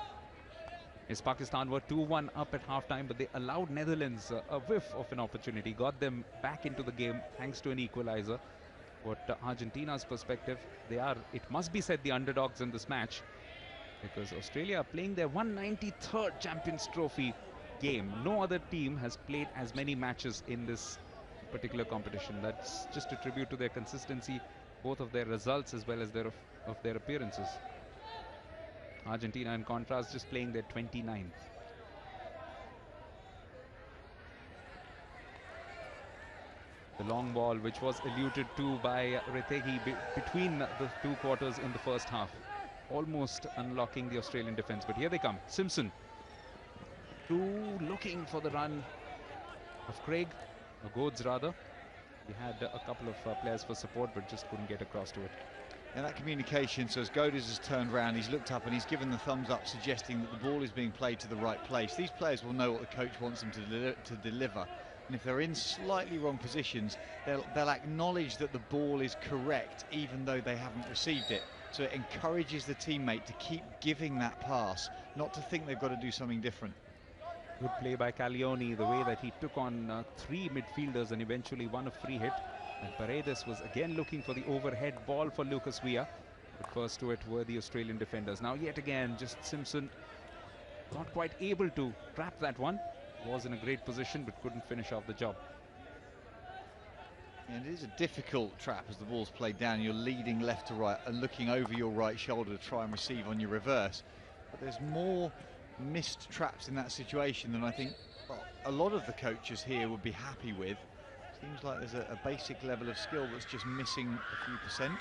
Yes, Pakistan were 2-1 up at half-time, but they allowed Netherlands a whiff of an opportunity, got them back into the game thanks to an equalizer. But Argentina's perspective, they are, it must be said, the underdogs in this match, because Australia are playing their 193rd Champions Trophy game. No other team has played as many matches in this particular competition. That's just a tribute to their consistency, both of their results as well as of their appearances. Argentina, in contrast, just playing their 29th. The long ball, which was alluded to by Retegi between the two quarters in the first half, almost unlocking the Australian defence. But here they come. Simpson looking for the run of Craig, or Goads rather. He had a couple of players for support, but just couldn't get across to it. And that communication, so as Goads has turned around, he's looked up and he's given the thumbs up, suggesting that the ball is being played to the right place. These players will know what the coach wants them to deliver. And if they're in slightly wrong positions, they'll acknowledge that the ball is correct, even though they haven't received it. So it encourages the teammate to keep giving that pass, not to think they've got to do something different. Good play by Caglioni, the way that he took on three midfielders and eventually won a free hit. And Paredes was again looking for the overhead ball for Lucas Villa. But first to it were the Australian defenders. Now yet again, just Simpson not quite able to trap that one. Was in a great position but couldn't finish off the job. And it is a difficult trap as the ball's played down. You're leading left to right and looking over your right shoulder to try and receive on your reverse. But there's more missed traps in that situation than I think a lot of the coaches here would be happy with. Seems like there's a basic level of skill that's just missing a few percent.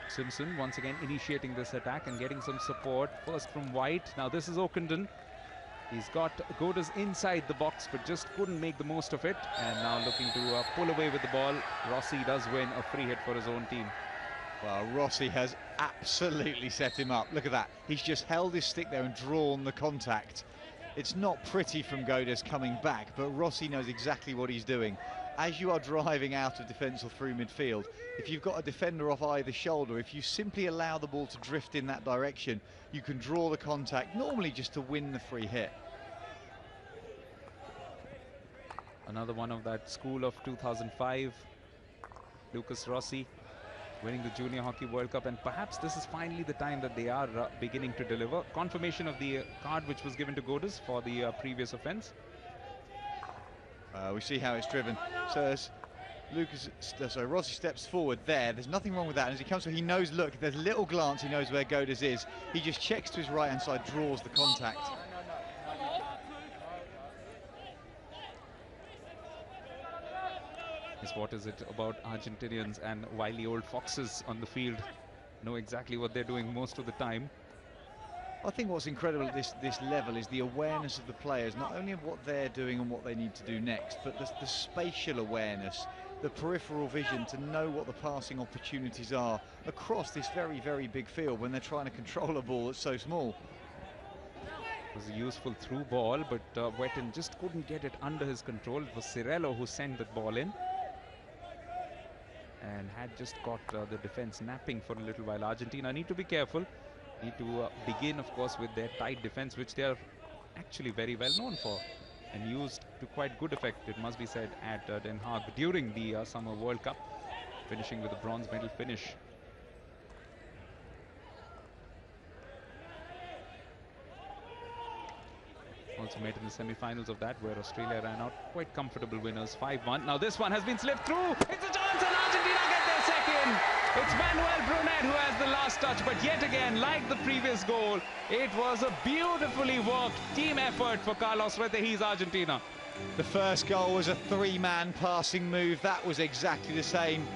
Simpson once again initiating this attack and getting some support, first from White. Now this is Okenden. He's got Goads inside the box, but just couldn't make the most of it. And now looking to pull away with the ball. Rossi does win a free hit for his own team. Well, Rossi has absolutely set him up. Look at that. He's just held his stick there and drawn the contact. It's not pretty from Goads coming back, but Rossi knows exactly what he's doing. As you are driving out of defence or through midfield, if you've got a defender off either shoulder, if you simply allow the ball to drift in that direction, you can draw the contact, normally just to win the free hit. Another one of that school of 2005, Lucas Rossi, winning the Junior Hockey World Cup, and perhaps this is finally the time that they are beginning to deliver. Confirmation of the card which was given to Goads for the previous offence. We see how it's driven. So as Rossi steps forward there's nothing wrong with that. And as he comes through, he knows, look, there's a little glance, he knows where Goads is. He just checks to his right-hand side, draws the contact. What is it about Argentinians and wily old foxes on the field? Know exactly what they're doing most of the time. I think what's incredible at this level is the awareness of the players, not only of what they're doing and what they need to do next, but the spatial awareness. the peripheral vision to know what the passing opportunities are across this very, very big field when they're trying to control a ball that's so small. It was a useful through ball, but Wetton just couldn't get it under his control. It was Cirello who sent the ball in and had just got the defense napping for a little while. Argentina need to be careful. Need to begin, of course, with their tight defense, which they are actually very well known for and used to quite good effect, it must be said, at Den Haag during the Summer World Cup, finishing with a bronze medal finish. Also met in the semi-finals of that, where Australia ran out quite comfortable winners, 5-1. Now this one has been slipped through. It's a chance and Argentina get their second. It's Manuel Brunet who has the last touch, but yet again, like the previous goal, it was a beautifully worked team effort for Carlos Reteji's Argentina. The first goal was a three-man passing move. That was exactly the same.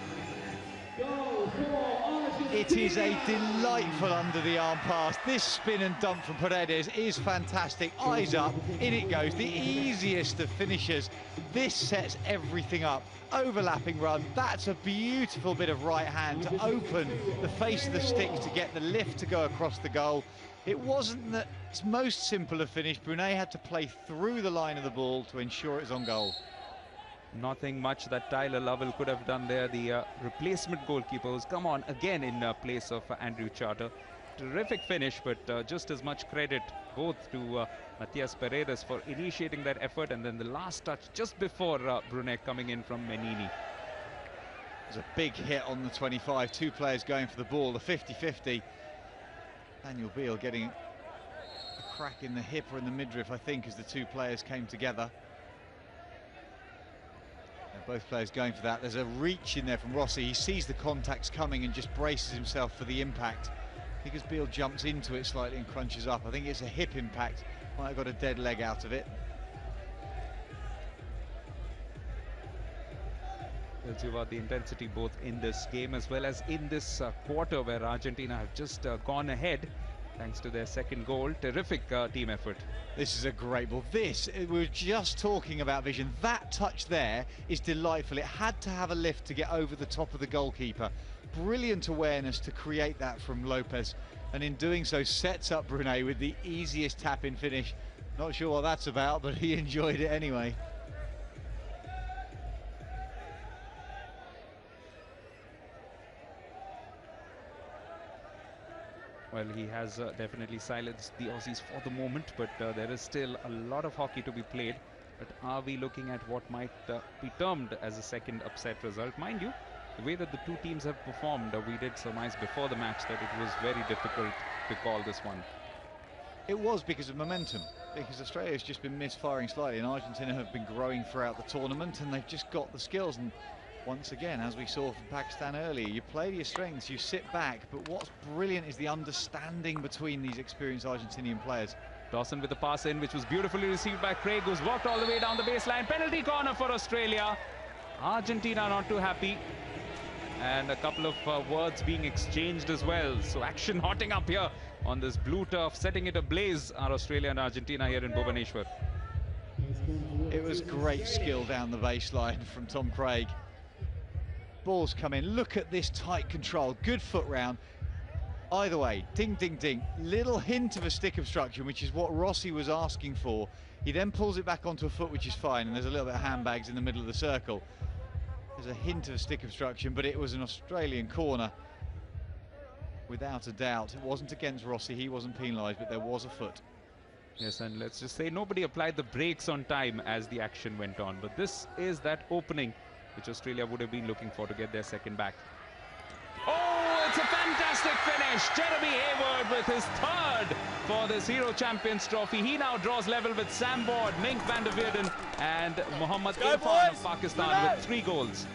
It is a delightful under-the-arm pass. This spin and dump from Paredes is fantastic. Eyes up, in it goes. The easiest of finishers. This sets everything up. Overlapping run. That's a beautiful bit of right hand to open the face of the stick to get the lift to go across the goal. It wasn't the most simple of finish. Brunet had to play through the line of the ball to ensure it was on goal. Nothing much that Tyler Lovell could have done there. The replacement goalkeeper who's come on again in place of Andrew Charter. Terrific finish, but just as much credit both to Matias Paredes for initiating that effort, and then the last touch just before Brunet coming in from Menini. There's a big hit on the 25. Two players going for the ball, the 50-50. Daniel Beal getting a crack in the hip or in the midriff, I think, as the two players came together. Both players going for that. There's a reach in there from Rossi. He sees the contacts coming and just braces himself for the impact. Because Beal jumps into it slightly and crunches up. I think it's a hip impact. Might have got a dead leg out of it. Tells you about the intensity both in this game as well as in this quarter, where Argentina have just gone ahead thanks to their second goal. Terrific team effort. This is a great ball. We were just talking about vision. That touch there is delightful. It had to have a lift to get over the top of the goalkeeper. Brilliant awareness to create that from Lopez, and in doing so sets up Brunet with the easiest tap-in finish. Not sure what that's about, but he enjoyed it anyway. Well, he has definitely silenced the Aussies for the moment, but there is still a lot of hockey to be played. But are we looking at what might be termed as a second upset result? Mind you, the way that the two teams have performed, we did surmise before the match that it was very difficult to call this one. It was because of momentum, because Australia has just been misfiring slightly, and Argentina have been growing throughout the tournament, and they've just got the skills. And once again, as we saw from Pakistan earlier, you play to your strengths, you sit back, but what's brilliant is the understanding between these experienced Argentinian players. Dawson with the pass in, which was beautifully received by Craig, who's walked all the way down the baseline. Penalty corner for Australia. Argentina not too happy. And a couple of words being exchanged as well. So action hotting up here on this blue turf, setting it ablaze, are Australia and Argentina here in Bhubaneswar. It was great skill down the baseline from Tom Craig. Balls come in. Look at this tight control. Good foot round. Either way, ding, ding, ding. Little hint of a stick obstruction, which is what Rossi was asking for. He then pulls it back onto a foot, which is fine, and there's a little bit of handbags in the middle of the circle. There's a hint of a stick obstruction, but it was an Australian corner. Without a doubt. It wasn't against Rossi. He wasn't penalised, but there was a foot. Yes, and let's just say nobody applied the brakes on time as the action went on. But this is that opening which Australia would have been looking for to get their second back. Oh, it's a fantastic finish. Jeremy Hayward with his third for this Hero Champions Trophy. He now draws level with Sam Ward, Mink van der Weerden and Mohammad Irfan of Pakistan with 3 goals.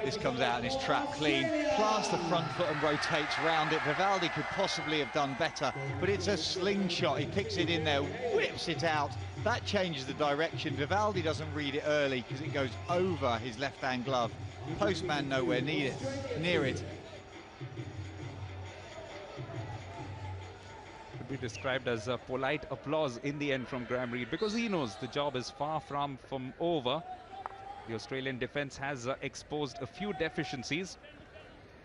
This comes out and is trapped clean, plants the front foot and rotates round it. Vivaldi could possibly have done better, but it's a slingshot. He picks it in there, whips it out. That changes the direction. Vivaldi doesn't read it early because it goes over his left-hand glove. Postman nowhere near it. be described as a polite applause in the end from Graham Reid, because he knows the job is far from over. The Australian defence has exposed a few deficiencies,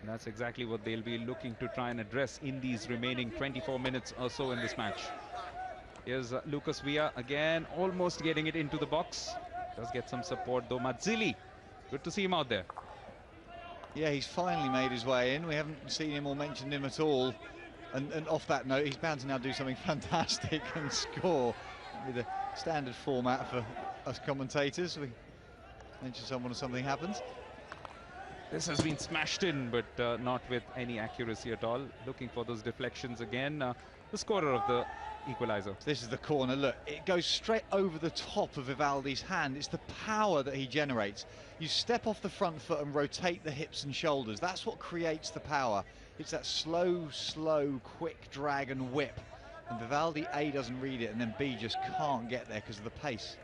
and that's exactly what they'll be looking to try and address in these remaining 24 minutes or so in this match. Here's Lucas Villa again, almost getting it into the box. Does get some support though. Mazzilli, good to see him out there. Yeah, he's finally made his way in. We haven't seen him or mentioned him at all. And off that note, he's bound to now do something fantastic and score. With a standard format for us commentators, we mention someone if something happens. This has been smashed in, but not with any accuracy at all. Looking for those deflections again. The scorer of the equaliser. This is the corner. Look, it goes straight over the top of Vivaldi's hand. It's the power that he generates. You step off the front foot and rotate the hips and shoulders. That's what creates the power. It's that slow, quick drag and whip. And Vivaldi, A, doesn't read it, and then B, just can't get there because of the pace.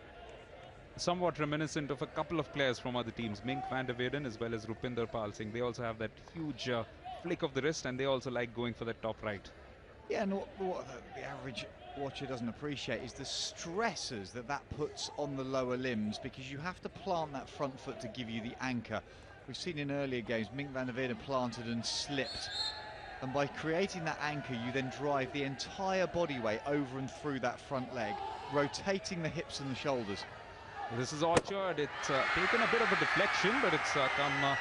Somewhat reminiscent of a couple of players from other teams, Mink van der Weyden as well as Rupinder Pal Singh. They also have that huge flick of the wrist, and they also like going for that top right. Yeah, and what the average watcher doesn't appreciate is the stresses that puts on the lower limbs, because you have to plant that front foot to give you the anchor. We've seen in earlier games, Mink van der Weyden planted and slipped. And by creating that anchor, you then drive the entire body weight over and through that front leg, rotating the hips and the shoulders. This is Orchard. It's taken a bit of a deflection, but it's come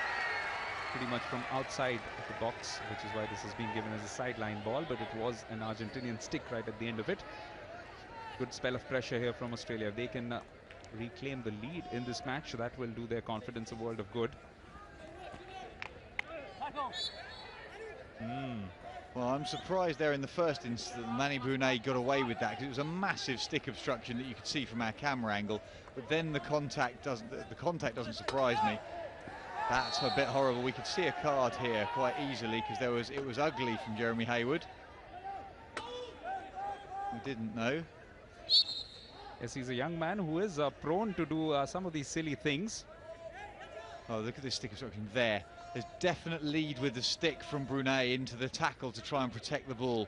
pretty much from outside of the box, which is why this has been given as a sideline ball, but it was an Argentinian stick right at the end of it. Good spell of pressure here from Australia. If they can reclaim the lead in this match, that will do their confidence a world of good. Well, I'm surprised there in the first instance that Manny Brunet got away with that, because it was a massive stick obstruction that you could see from our camera angle. But then the contact doesn't surprise me. That's a bit horrible. We could see a card here quite easily, because it was ugly from Jeremy Hayward. We didn't know. Yes, he's a young man who is prone to do some of these silly things. Oh, look at this stick obstruction there. There's definite lead with the stick from Brunet into the tackle to try and protect the ball.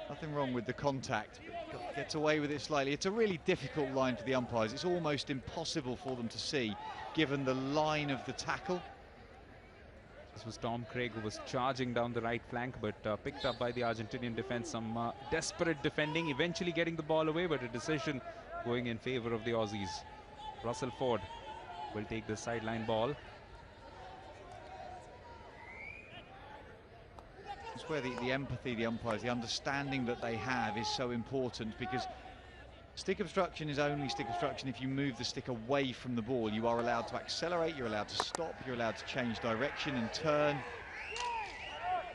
Nothing wrong with the contact, but gets away with it slightly. It's a really difficult line for the umpires. It's almost impossible for them to see, given the line of the tackle. This was Tom Craig, who was charging down the right flank, but picked up by the Argentinian defense. Some desperate defending, eventually getting the ball away, but a decision going in favor of the Aussies. Russell Ford will take the sideline ball. It's where the empathy, the umpires, the understanding that they have is so important, because stick obstruction is only stick obstruction if you move the stick away from the ball. You are allowed to accelerate, you're allowed to stop, you're allowed to change direction and turn.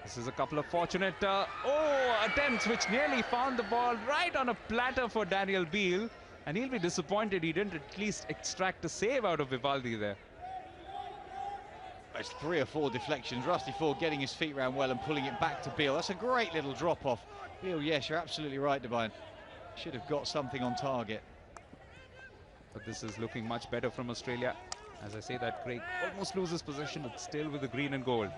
This is a couple of fortunate attempts which nearly found the ball right on a platter for Daniel Beale, and he'll be disappointed he didn't at least extract a save out of Vivaldi there. It's 3 or 4 deflections. Rusty Ford getting his feet round well and pulling it back to Beale. That's a great little drop off. Beale, yes, you're absolutely right, Devine. Should have got something on target. But this is looking much better from Australia. As I say that, Craig almost loses possession, but still with the green and gold.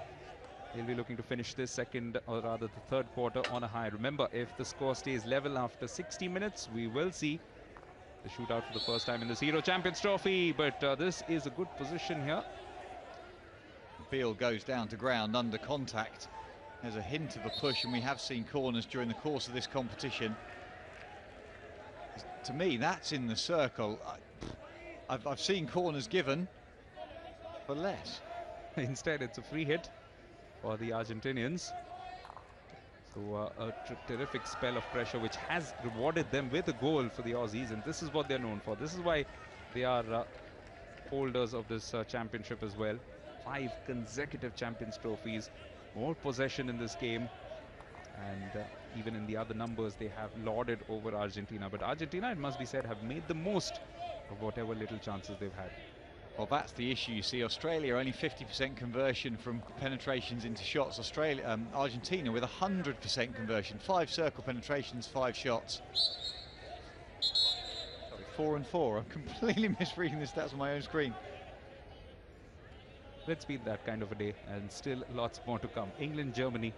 They'll be looking to finish this second, or rather the third quarter, on a high. Remember, if the score stays level after 60 minutes, we will see the shootout for the first time in this Euro Champions Trophy. But this is a good position here. Beale goes down to ground under contact. There's a hint of a push, and we have seen corners during the course of this competition. To me, that's in the circle. I've seen corners given for less. Instead, it's a free hit for the Argentinians. So a terrific spell of pressure, which has rewarded them with a goal for the Aussies, and this is what they're known for. This is why they are holders of this championship as well. 5 consecutive Champions trophies, more possession in this game, and even in the other numbers they have lauded over Argentina. But Argentina, it must be said, have made the most of whatever little chances they've had. Well, that's the issue. You see, Australia only 50% conversion from penetrations into shots. Argentina with 100% conversion. 5 circle penetrations, 5 shots. Sorry, 4 and 4. I'm completely misreading the stats on my own screen. Let's beat that kind of a day, and still lots more to come. England, Germany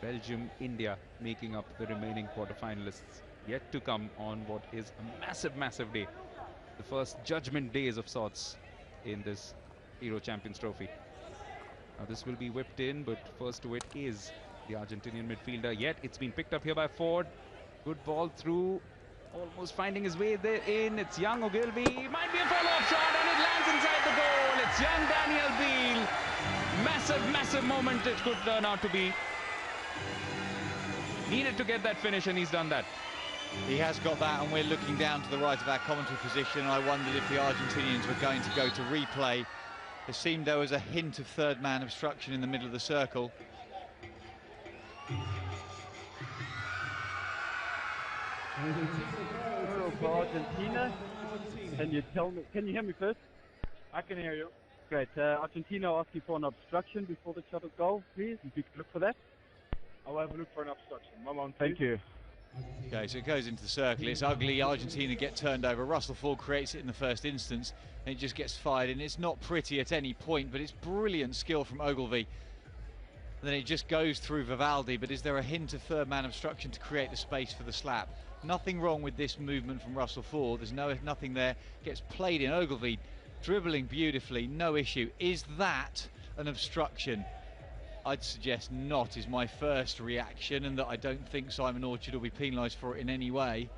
Belgium, India making up the remaining quarterfinalists. Yet to come on what is a massive, massive day. The first judgment days of sorts in this Euro Champions Trophy. Now this will be whipped in, but first to it is the Argentinian midfielder. Yet it's been picked up here by Ford. Good ball through, almost finding his way there in. It's young Ogilvy, might be a follow-up shot, and it lands inside the goal. It's young Daniel Beal. Massive, massive moment it could turn out to be. Needed to get that finish, and he's done that. He has got that, and we're looking down to the right of our commentary position. I wondered if the Argentinians were going to go to replay. It seemed there was a hint of third man obstruction in the middle of the circle. For Argentina, can you tell me? Can you hear me first? I can hear you. Great. Argentina asking for an obstruction before the shot of goal, please. If you could look for that. I will have a look for an obstruction. Thank you. Okay, so it goes into the circle. It's ugly. Argentina get turned over. Russell Ford creates it in the first instance, and it just gets fired. And it's not pretty at any point, but it's brilliant skill from Ogilvy. Then it just goes through Vivaldi, but is there a hint of third man obstruction to create the space for the slap? Nothing wrong with this movement from Russell Ford. There's nothing there. Gets played in. Ogilvy dribbling beautifully, no issue. Is that an obstruction? I'd suggest not, is my first reaction, and that I don't think Simon Orchard will be penalised for it in any way.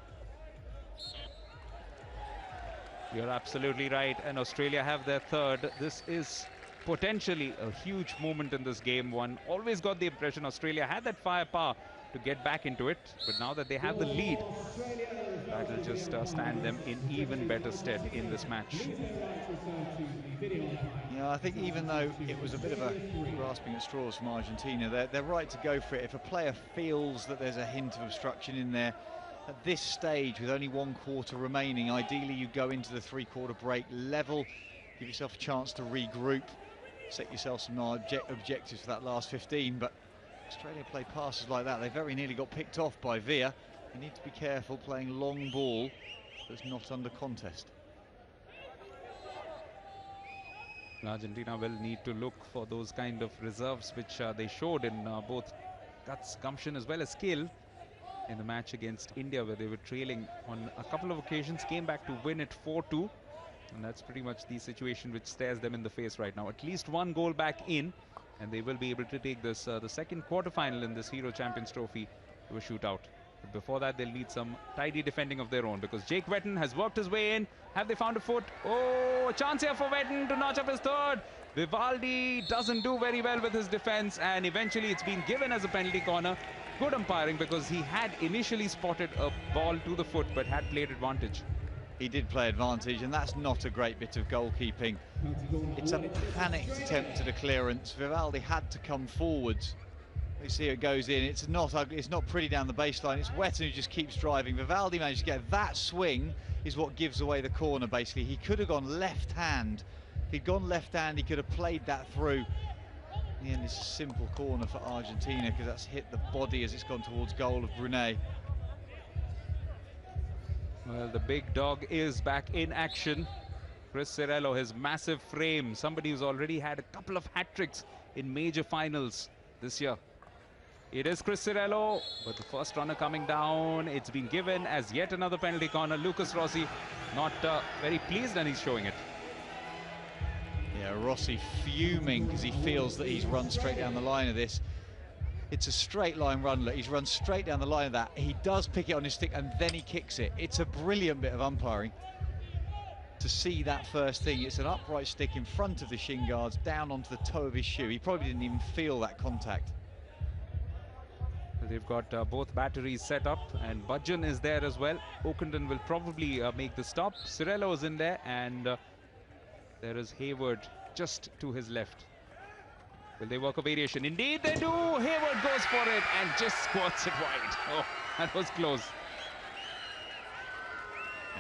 You're absolutely right, and Australia have their third. This is potentially a huge moment in this game. One always got the impression Australia had that firepower to get back into it, but now that they have the lead, that'll just stand them in even better stead in this match. Yeah, I think even though it was a bit of a grasping at straws from Argentina, they're right to go for it. If a player feels that there's a hint of obstruction in there, at this stage with only 1 quarter remaining, ideally you go into the 3-quarter break level, give yourself a chance to regroup, set yourself some objectives for that last 15, but Australia play passes like that. They very nearly got picked off by Villa. You need to be careful playing long ball that's not under contest. Argentina will need to look for those kind of reserves which they showed in both guts, gumption as well as skill in the match against India, where they were trailing on a couple of occasions, came back to win it 4-2, and that's pretty much the situation which stares them in the face right now. At least 1 goal back in, and they will be able to take this the second quarterfinal in this Euro Champions Trophy to a shootout. But before that, they'll need some tidy defending of their own, because Jake Wetton has worked his way in. Have they found a foot? Oh, a chance here for Wetton to notch up his third. Vivaldi doesn't do very well with his defense, and eventually it's been given as a penalty corner. Good umpiring, because he had initially spotted a ball to the foot but had played advantage. He did play advantage, and that's not a great bit of goalkeeping. It's a panicked attempt at a clearance. Vivaldi had to come forwards. We see it goes in. It's not ugly. It's not pretty down the baseline. It's Wetton who just keeps driving. Vivaldi managed to get that swing, is what gives away the corner, basically. He could have gone left hand. If he'd gone left hand, he could have played that through. In the end, it's a simple corner for Argentina, because that's hit the body as it's gone towards goal of Brunet. Well, the big dog is back in action. Chris Cirello, his massive frame, somebody who's already had a couple of hat-tricks in major finals this year. It is Chris Cirello, but the first runner coming down. It's been given as yet another penalty corner. Lucas Rossi not very pleased, and he's showing it. Yeah, Rossi fuming because he feels that he's run straight down the line of this. It's a straight line run. Look, he's run straight down the line of that. He does pick it on his stick and then he kicks it. It's a brilliant bit of umpiring to see that first thing. It's an upright stick in front of the shin guards, down onto the toe of his shoe. He probably didn't even feel that contact. They've got both batteries set up, and Budgeon is there as well. Oakenden will probably make the stop. Cirello is in there, and there is Hayward just to his left. Will they work a variation? Indeed they do! Hayward goes for it and just squirts it wide. Oh, that was close.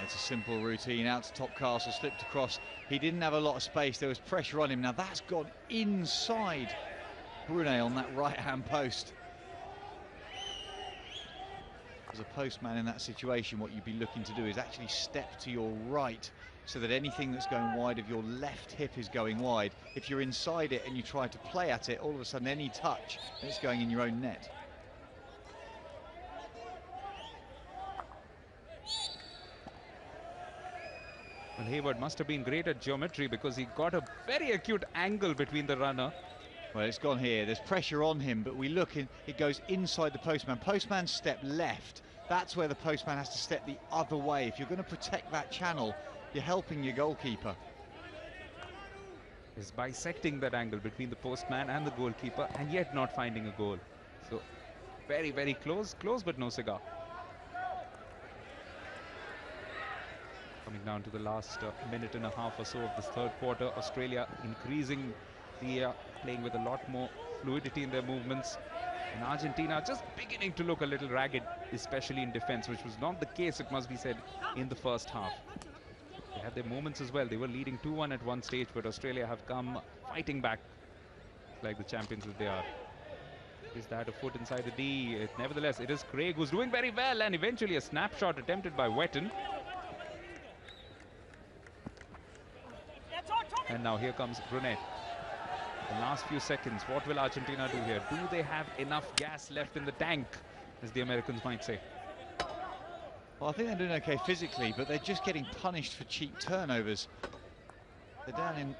It's a simple routine. Out to top castle, slipped across. He didn't have a lot of space. There was pressure on him. Now that's gone inside Brunet on that right-hand post. As a postman in that situation, what you'd be looking to do is actually step to your right, so that anything that's going wide of your left hip is going wide. If you're inside it and you try to play at it, all of a sudden any touch, and it's going in your own net. Well, Hayward must have been great at geometry because he got a very acute angle between the runner. Well, it's gone here. There's pressure on him, but we look in, it goes inside the postman. Postman's step left. That's where the postman has to step the other way. If you're going to protect that channel, you're helping your goalkeeper. Is bisecting that angle between the postman and the goalkeeper and yet not finding a goal. So very, very close but no cigar. Coming down to the last minute and a half or so of this third quarter, Australia increasing the playing with a lot more fluidity in their movements, and Argentina just beginning to look a little ragged, especially in defense, which was not the case, it must be said, in the first half. They had their moments as well. They were leading 2-1 at one stage, but Australia have come fighting back like the champions that they are. Is that a foot inside the D? Nevertheless, it is Craig who's doing very well, and eventually a snapshot attempted by Wetton. And now here comes Brunet. The last few seconds, what will Argentina do here? Do they have enough gas left in the tank, as the Americans might say? Well, I think they're doing okay physically, but they're just getting punished for cheap turnovers. They're down in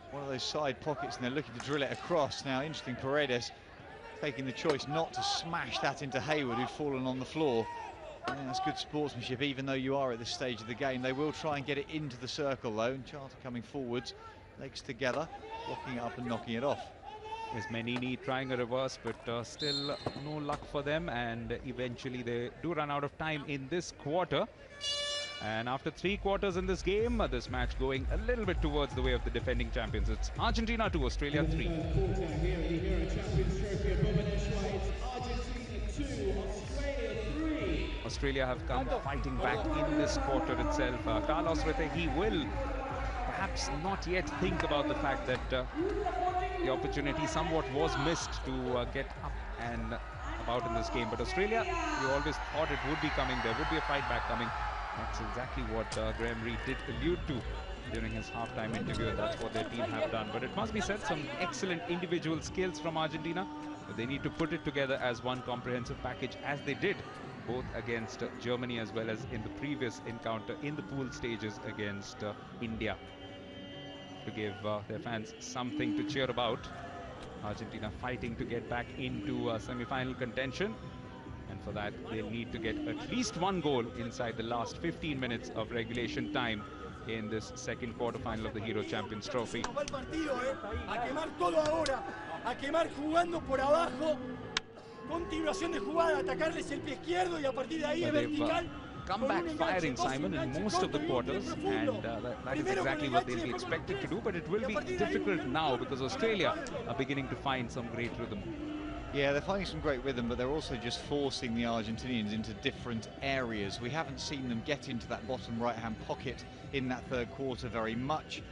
one of those side pockets and they're looking to drill it across. Now, interesting, Paredes taking the choice not to smash that into Hayward, who'd fallen on the floor. Yeah, that's good sportsmanship, even though you are at this stage of the game. They will try and get it into the circle, though. And Charter coming forwards, legs together, blocking it up and knocking it off. There's Menini trying a reverse, but still no luck for them, and eventually they do run out of time in this quarter. And after 3 quarters in this game, this match going a little bit towards the way of the defending champions. It's Argentina 2, Australia 3. Australia have come fighting back in this quarter itself. Carlos Rete, he will perhaps not yet think about the fact that the opportunity somewhat was missed to get up and about in this game. But Australia, we always thought it would be coming. There would be a fight back coming. That's exactly what Graham Reid did allude to during his halftime interview, and that's what their team have done. But it must be said, some excellent individual skills from Argentina. But they need to put it together as one comprehensive package, as they did both against Germany as well as in the previous encounter in the pool stages against India, to give their fans something to cheer about. Argentina fighting to get back into semi-final contention, and for that they'll need to get at least one goal inside the last 15 minutes of regulation time in this second quarterfinal of the Hero Champions Trophy. A quemar jugando por abajo, continuación de jugada, atacarles el pie izquierdo y a partir de ahí es vertical. Come back firing, Simon, in most of the quarters, and that is exactly what they'll be expected to do, but it will be difficult now because Australia are beginning to find some great rhythm. Yeah, they're finding some great rhythm, but they're also just forcing the Argentinians into different areas. We haven't seen them get into that bottom right-hand pocket in that third quarter very much.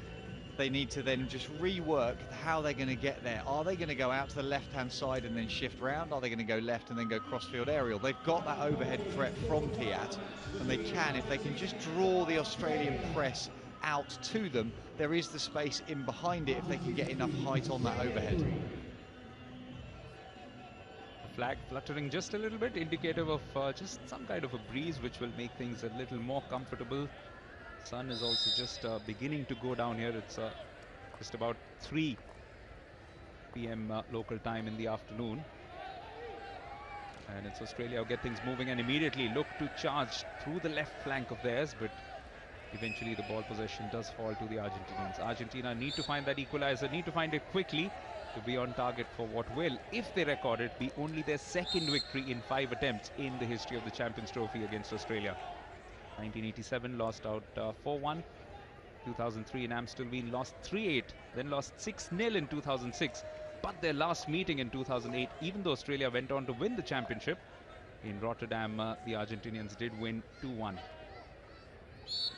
They need to then just rework how they're going to get there. Are they going to go out to the left-hand side and then shift round? Are they going to go left and then go crossfield aerial? They've got that overhead threat from Piat, and they can, if they can just draw the Australian press out to them, there is the space in behind it if they can get enough height on that overhead. Flag fluttering just a little bit, indicative of just some kind of a breeze which will make things a little more comfortable. Sun is also just beginning to go down here. It's just about 3 p.m. Local time in the afternoon, and it's Australia who get things moving and immediately look to charge through the left flank of theirs, but eventually the ball possession does fall to the Argentinians. Argentina need to find that equalizer, need to find it quickly to be on target for what will, if they record it, be only their second victory in 5 attempts in the history of the Champions Trophy against Australia. 1987 lost out 4-1, 2003 in Amstelveen lost 3-8, then lost 6-0 in 2006, but their last meeting in 2008, even though Australia went on to win the championship in Rotterdam, the Argentinians did win 2-1.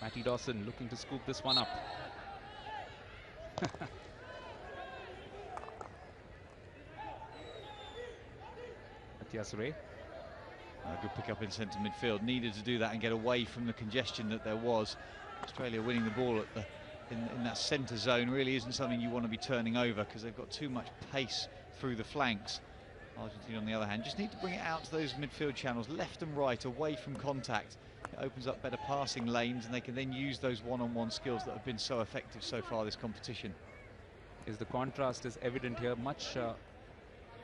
Matty Dawson looking to scoop this one up. Matthias Ray. Good pick up in centre midfield. Needed to do that and get away from the congestion that there was. Australia winning the ball at the in that centre zone really isn't something you want to be turning over because they've got too much pace through the flanks. Argentina, on the other hand, just need to bring it out to those midfield channels, left and right, away from contact. opens up better passing lanes, and they can then use those one-on-one skills that have been so effective so far this competition. The contrast is evident here. Much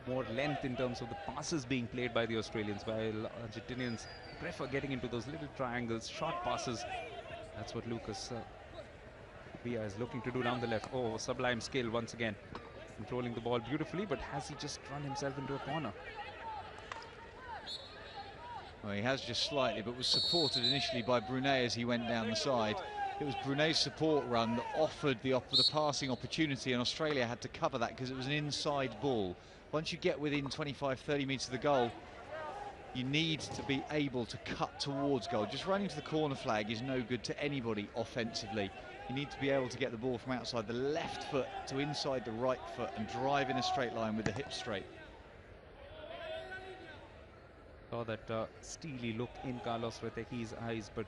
more length in terms of the passes being played by the Australians, while Argentinians prefer getting into those little triangles, short passes. That's what Lucas Villa is looking to do down the left. Oh, sublime skill once again, controlling the ball beautifully, but has he just run himself into a corner? Well, he has just slightly, but was supported initially by Brunet as he went down the side. It was Brunet's support run that offered the passing opportunity, and Australia had to cover that because it was an inside ball. Once you get within 25-30 metres of the goal, you need to be able to cut towards goal. Just running to the corner flag is no good to anybody offensively. You need to be able to get the ball from outside the left foot to inside the right foot and drive in a straight line with the hips straight. Saw that steely look in Carlos Retequi's eyes, but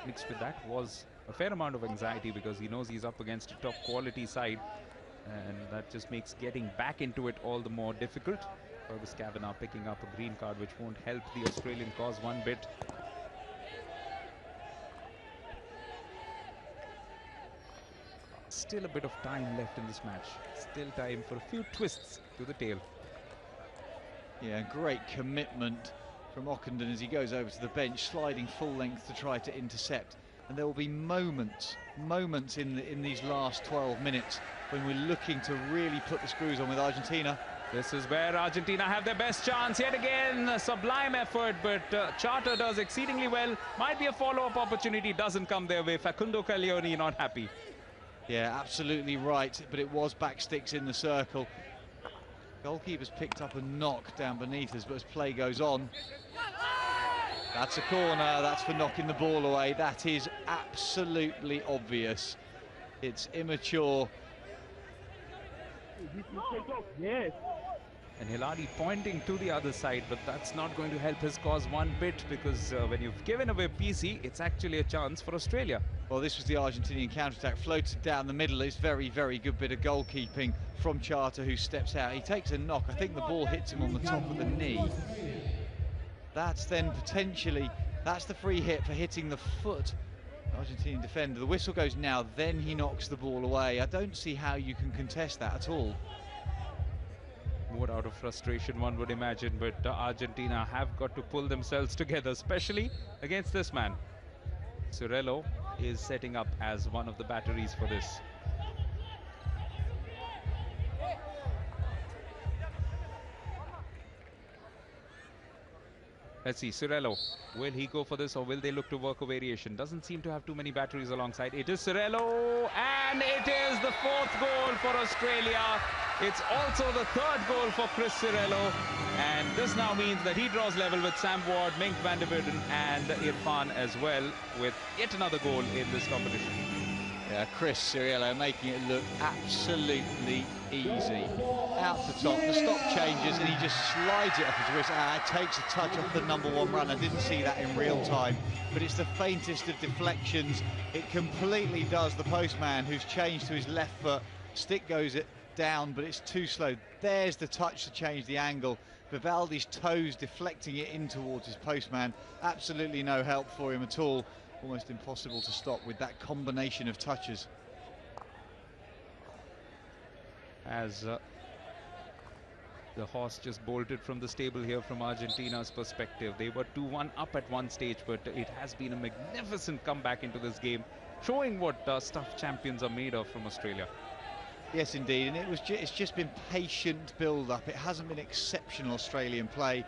mixed with that was a fair amount of anxiety, because he knows he's up against a top quality side, and that just makes getting back into it all the more difficult. Fergus Kavanagh picking up a green card, which won't help the Australian cause one bit. Still a bit of time left in this match. Still time for a few twists to the tail. Yeah, great commitment from Ockenden as he goes over to the bench, sliding full length to try to intercept. And there will be moments in these last 12 minutes when we're looking to really put the screws on with Argentina. This is where Argentina have their best chance yet again. A sublime effort, but Charter does exceedingly well. Might be a follow-up opportunity, doesn't come their way. Facundo Caglioni not happy. Yeah, absolutely right, but it was back sticks in the circle. Goalkeeper's picked up a knock down beneath us, but as play goes on, that's a corner. That's for knocking the ball away. That is absolutely obvious. It's immature. Yes. And Hilali pointing to the other side, but that's not going to help his cause one bit, because when you've given away PC, it's actually a chance for Australia. Well, this was the Argentinian counter-attack, floated down the middle. It's very, very good bit of goalkeeping from Charter, who steps out. He takes a knock. I think the ball hits him on the top of the knee. That's then potentially, that's the free hit for hitting the foot. Argentinian defender. The whistle goes now, then he knocks the ball away. I don't see how you can contest that at all. More out of frustration, one would imagine, but Argentina have got to pull themselves together, especially against this man. Cirello is setting up as one of the batteries for this. Let's see, Cirello, will he go for this, or will they look to work a variation? Doesn't seem to have too many batteries alongside. It is Cirello, and it is the 4th goal for Australia. It's also the 3rd goal for Chris Cirello, and this now means that he draws level with Sam Ward, Mink van der Buyden and Irfan as well, with yet another goal in this competition. Yeah, Chris Cirello making it look absolutely easy. Out the top, the stop changes, and he just slides it off his wrist. Takes a touch off the #1 runner. Didn't see that in real time, but it's the faintest of deflections. It completely does the postman, who's changed to his left foot. Stick goes it down, but it's too slow. There's the touch to change the angle. Vivaldi's toes deflecting it in towards his postman. Absolutely no help for him at all. Almost impossible to stop with that combination of touches. As the horse just bolted from the stable here from Argentina's perspective. They were 2-1 up at one stage, but it has been a magnificent comeback into this game, showing what stuff champions are made of from Australia. Yes, indeed, and it's just been patient build-up. It hasn't been exceptional Australian play.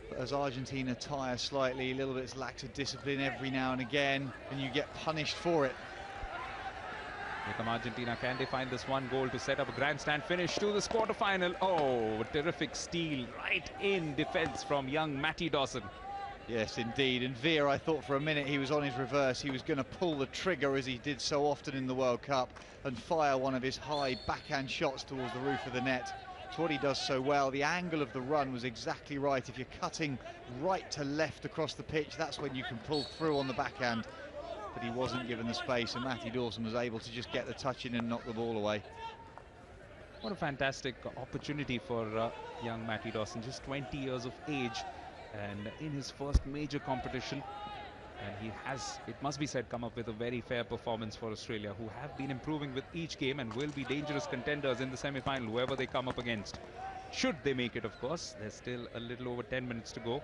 But as Argentina tire slightly, a little bit lack of discipline every now and again, and you get punished for it. Here come Argentina. Can they find this one goal to set up a grandstand finish to this quarterfinal? Oh, terrific steal right in defense from young Matty Dawson. Yes, indeed. And Veer, I thought for a minute he was on his reverse. He was going to pull the trigger, as he did so often in the World Cup, and fire one of his high backhand shots towards the roof of the net. It's what he does so well. The angle of the run was exactly right. If you're cutting right to left across the pitch, that's when you can pull through on the backhand. But he wasn't given the space, and Matty Dawson was able to just get the touch in and knock the ball away. What a fantastic opportunity for young Matty Dawson, just 20 years of age, and in his first major competition. And he has, it must be said, come up with a very fair performance for Australia, who have been improving with each game and will be dangerous contenders in the semi-final, whoever they come up against. Should they make it, of course. There's still a little over 10 minutes to go.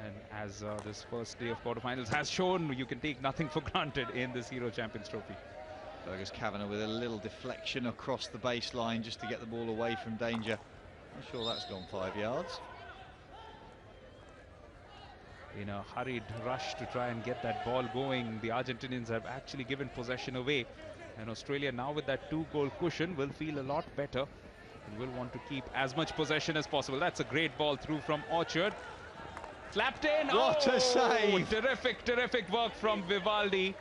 And as this first day of quarterfinals has shown, you can take nothing for granted in this Hero Champions Trophy. Fergus Kavanagh with a little deflection across the baseline just to get the ball away from danger. I'm sure that's gone 5 yards. In a hurried rush to try and get that ball going, the Argentinians have actually given possession away. And Australia now with that 2-goal cushion will feel a lot better and will want to keep as much possession as possible. That's a great ball through from Orchard. Slapped in. What a save! Terrific, terrific work from Vivaldi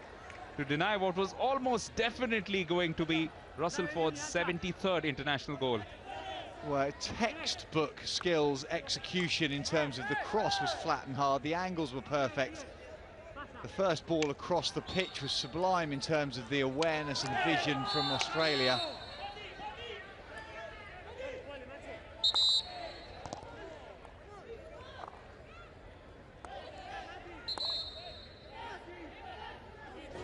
to deny what was almost definitely going to be Russell Ford's 73rd international goal. Well, textbook skills, execution in terms of the cross was flat and hard, the angles were perfect. The first ball across the pitch was sublime in terms of the awareness and vision from Australia.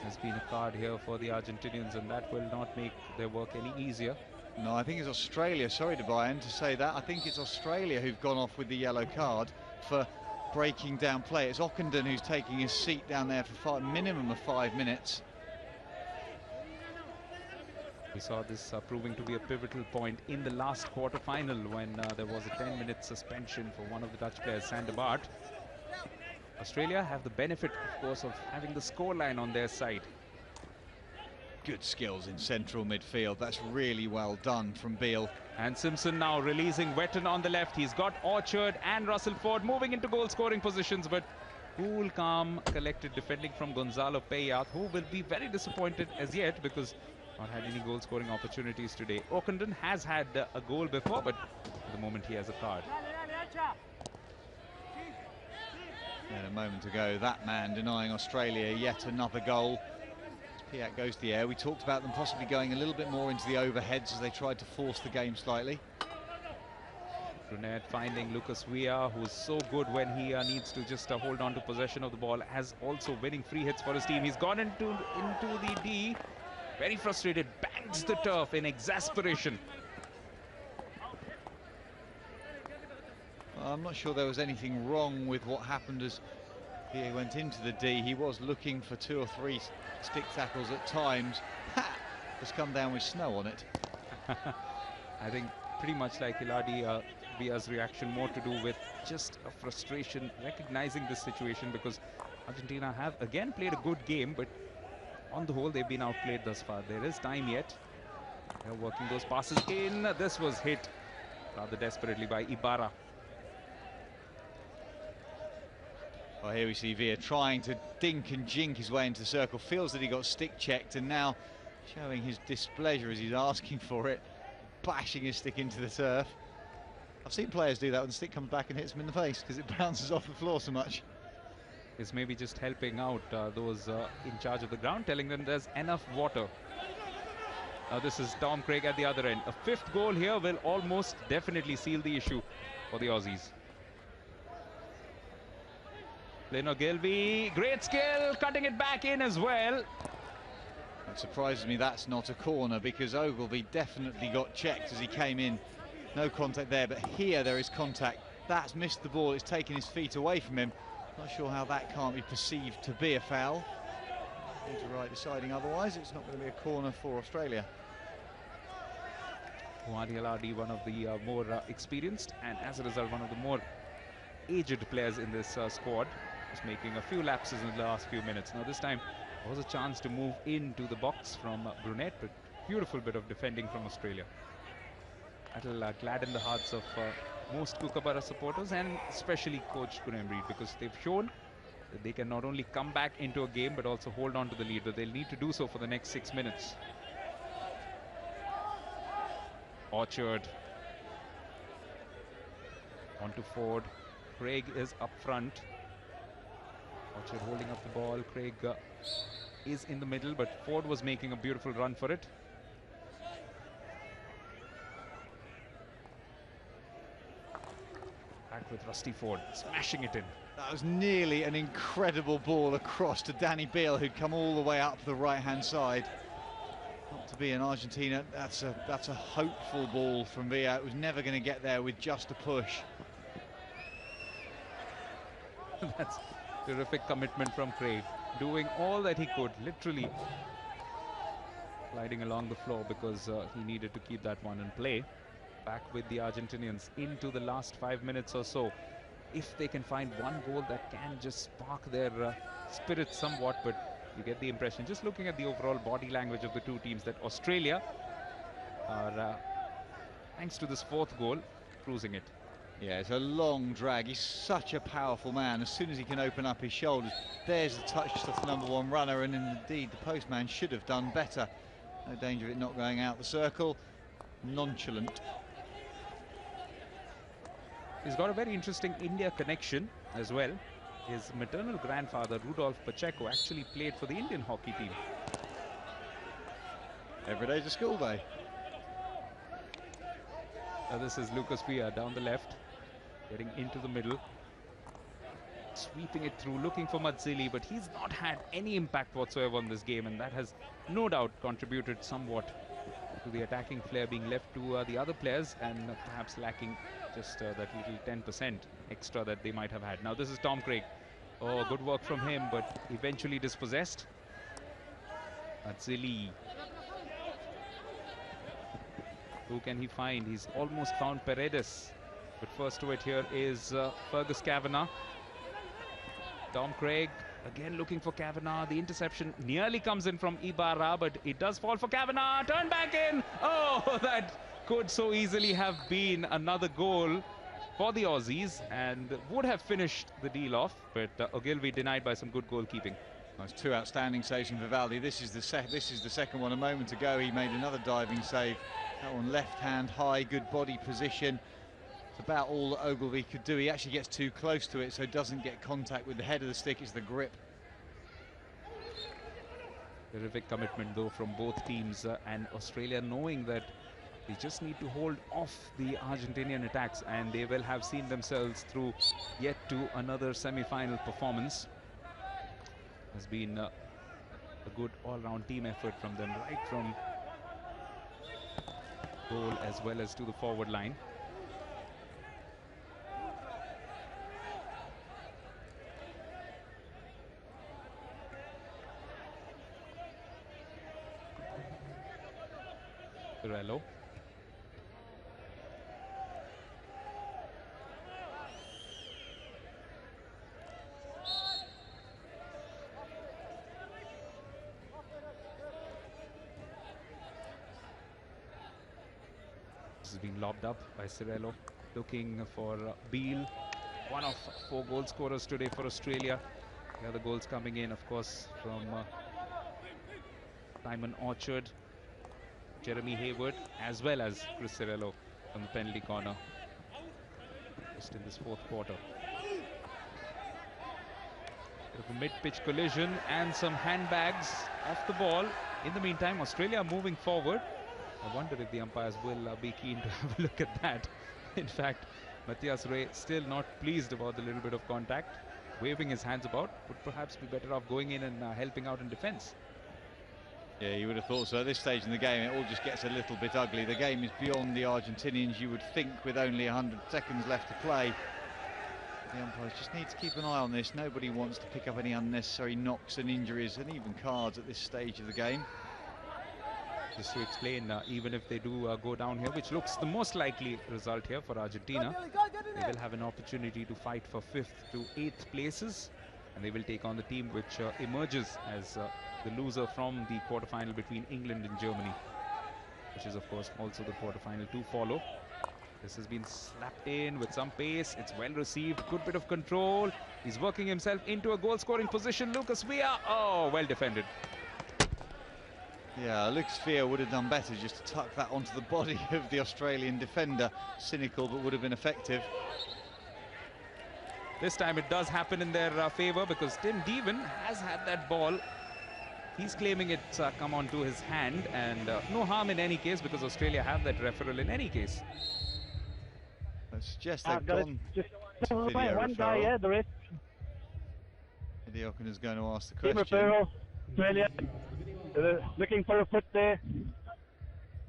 There's been a card here for the Argentinians, and that will not make their work any easier. No, I think it's Australia, sorry to Brian to say that, I think it's Australia who've gone off with the yellow card for breaking down play. It's Ockenden who's taking his seat down there for minimum of 5 minutes. We saw this proving to be a pivotal point in the last quarter-final when there was a 10-minute suspension for one of the Dutch players, Sander Bart. Australia have the benefit, of course, of having the scoreline on their side. Good skills in central midfield. That's really well done from Beale. And Simpson now releasing Wetton on the left. He's got Orchard and Russell Ford moving into goal-scoring positions, but cool, calm, collected defending from Gonzalo Payat, who will be very disappointed as yet because not had any goal-scoring opportunities today. Ockenden has had a goal before, but at the moment he has a card. And a moment ago, that man denying Australia yet another goal. Piat goes to the air. We talked about them possibly going a little bit more into the overheads as they tried to force the game slightly. Brunet finding Lucas Villa, who's so good when he needs to just hold on to possession of the ball, has also winning free hits for his team. He's gone into the D, very frustrated, bangs the turf in exasperation. I'm not sure there was anything wrong with what happened as he went into the D. He was looking for 2 or 3 stick tackles at times. Ha! Has come down with snow on it. I think pretty much like Hiladi, Villa's reaction more to do with just a frustration, recognizing this situation, because Argentina have again played a good game, but on the whole they've been outplayed thus far. There is time yet. They're working those passes in. This was hit rather desperately by Ibarra. Well, here we see Villa trying to dink and jink his way into the circle, feels that he got stick checked, and now showing his displeasure as he's asking for it, bashing his stick into the turf. I've seen players do that when the stick comes back and hits them in the face because it bounces off the floor so much. Is maybe just helping out those in charge of the ground, telling them there's enough water. Now this is Tom Craig at the other end. A 5th goal here will almost definitely seal the issue for the Aussies. Leno Gilby, great skill, cutting it back in as well. It surprises me that's not a corner, because Ogilvy definitely got checked as he came in. No contact there, but here there is contact. That's missed the ball, it's taken his feet away from him. Not sure how that can't be perceived to be a foul. Right deciding otherwise, it's not going to be a corner for Australia. Wadi Aladi, one of the more experienced and as a result one of the more aged players in this squad, was making a few lapses in the last few minutes. Now this time there was a chance to move into the box from Brunet, but beautiful bit of defending from Australia. That'll gladden the hearts of most Kookaburra supporters and especially coach Graham Reid, because they've shown that they can not only come back into a game but also hold on to the lead, but they'll need to do so for the next 6 minutes. Orchard on to Ford. Craig is up front. Orchard holding up the ball. Craig is in the middle, but Ford was making a beautiful run for it. Back with Rusty Ford, smashing it in. That was nearly an incredible ball across to Danny Beale, who'd come all the way up the right-hand side. Not to be in Argentina, that's a hopeful ball from Villa. It was never going to get there with just a push. That's terrific commitment from Craig, doing all that he could, literally gliding along the floor because he needed to keep that one in play. Back with the Argentinians into the last 5 minutes or so. If they can find one goal that can just spark their spirit somewhat, but you get the impression, just looking at the overall body language of the two teams, that Australia are, thanks to this fourth goal, cruising it. Yeah, it's a long drag. He's such a powerful man. As soon as he can open up his shoulders, there's the touch to the number one runner, and indeed the postman should have done better. No danger of it not going out the circle. Nonchalant. He's got a very interesting India connection as well. His maternal grandfather, Rudolf Pacheco, actually played for the Indian hockey team. Every day's a school day. This is Lucas Villa down the left, getting into the middle, sweeping it through, looking for Mazzilli, but he's not had any impact whatsoever on this game, and that has no doubt contributed somewhat to the attacking flair being left to the other players, and perhaps lacking just that little 10% extra that they might have had. Now this is Tom Craig. Oh, good work from him, but eventually dispossessed. Mazzilli. Who can he find? He's almost found Paredes. But first to it here is Fergus Kavanagh. Tom Craig again looking for Kavanagh. The interception nearly comes in from Ibarra, but it does fall for Kavanagh. Turn back in. Oh, that could so easily have been another goal for the Aussies and would have finished the deal off. But Ogilvy denied by some good goalkeeping. That's two outstanding saves from Vivaldi. This is the second one. A moment ago he made another diving save. That one left hand high, good body position. It's about all that Ogilvy could do. He actually gets too close to it, so doesn't get contact with the head of the stick. It's the grip. Terrific commitment though from both teams, and Australia knowing that they just need to hold off the Argentinian attacks, and they will have seen themselves through yet to another semi-final performance. Has been a good all-round team effort from them, right from goal as well as to the forward line. Pirello. This has been lobbed up by Cirello, looking for Beale, one of 4 goal scorers today for Australia. The other goals coming in, of course, from Simon Orchard, Jeremy Hayward, as well as Chris Cirello from the penalty corner just in this fourth quarter. Bit of a mid-pitch collision and some handbags off the ball. In the meantime, Australia moving forward. I wonder if the umpires will be keen to have a look at that. In fact, Matthias Ray still not pleased about the little bit of contact, waving his hands about. Would perhaps be better off going in and helping out in defence. Yeah, you would have thought so. At this stage in the game, it all just gets a little bit ugly. The game is beyond the Argentinians, you would think, with only 100 seconds left to play. The umpires just need to keep an eye on this. Nobody wants to pick up any unnecessary knocks and injuries and even cards at this stage of the game. Just to explain, even if they do go down here, which looks the most likely result here for Argentina, they will have an opportunity to fight for 5th to 8th places, and they will take on the team which emerges as the loser from the quarterfinal between England and Germany, which is of course also the quarterfinal to follow. This has been slapped in with some pace. It's well received, good bit of control. He's working himself into a goal scoring position. Lucas Villa, oh, well defended. Yeah, Lucas Villa would have done better just to tuck that onto the body of the Australian defender. Cynical, but would have been effective. This time it does happen in their favour, because Tim Deven has had that ball. He's claiming it's come onto his hand, and no harm in any case, because Australia have that referral in any case. suggest they've gone just to video one referral. guy, yeah, the rest. Eddie Ocken is going to ask the Team question. referral, Australia. Looking for a foot there.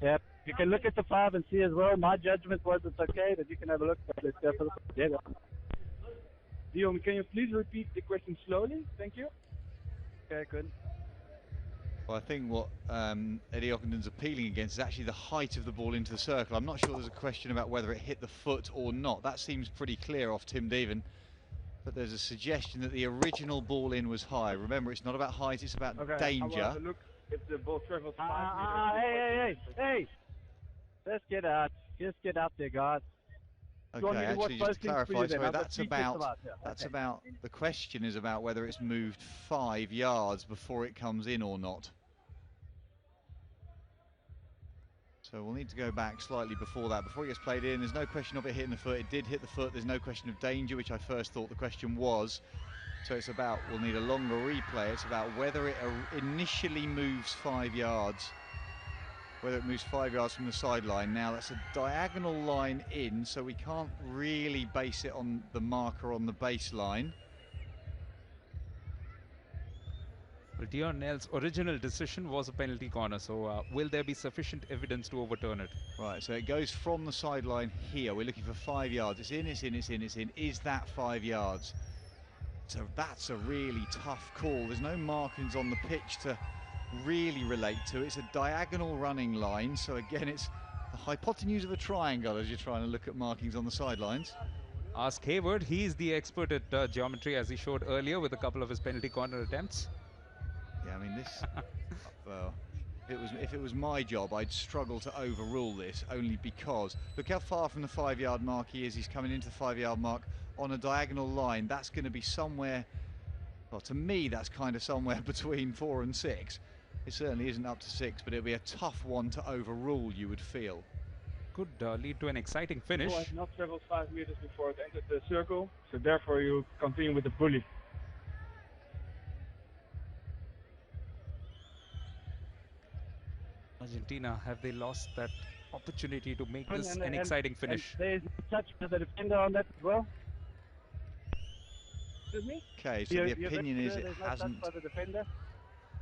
Yeah, you can look at the 5 and see as well. My judgment was it's okay, but you can have a look. But let's go for the foot. Yeah. Dion, can you please repeat the question slowly? Thank you. Okay, good. Well, I think what Eddie Ockenden's appealing against is actually the height of the ball into the circle. I'm not sure there's a question about whether it hit the foot or not. That seems pretty clear off Tim Deven. But there's a suggestion that the original ball in was high. Remember, it's not about height, it's about danger. I will have a look if the ball travels 5 meters. Hey! Let's get out. Just get out there, guys. Okay, actually, just to clarify, sorry, that's about, the question is about whether it's moved 5 yards before it comes in or not. So we'll need to go back slightly before that. Before it gets played in, there's no question of it hitting the foot. It did hit the foot. There's no question of danger, which I first thought the question was. So it's about, we'll need a longer replay. It's about whether it initially moves 5 yards. Whether it moves 5 yards from the sideline. Now that's a diagonal line in, so we can't really base it on the marker on the baseline. Well, Dion Nell's original decision was a penalty corner, so will there be sufficient evidence to overturn it? Right, so it goes from the sideline here. We're looking for 5 yards. It's in, it's in, it's in, it's in. Is that 5 yards? So that's a really tough call. There's no markings on the pitch to really relate to. It's a diagonal running line, so again it's the hypotenuse of a triangle as you're trying to look at markings on the sidelines. Ask Hayward, he's the expert at geometry, as he showed earlier with a couple of his penalty corner attempts. Yeah, I mean this, well, if it was my job, I'd struggle to overrule this, only because look how far from the 5 yard mark he is. He's coming into the 5 yard mark on a diagonal line. That's going to be somewhere, well, to me that's kind of somewhere between 4 and 6. It certainly isn't up to 6, but it'll be a tough one to overrule, you would feel. Could lead to an exciting finish. The ball has not traveled 5 meters before it entered the circle, so therefore you continue with the pulley. Argentina, have they lost that opportunity to make this an exciting finish? And there is no touch with the defender on that as well. Excuse me? Okay, so the opinion is it hasn't. By the defender.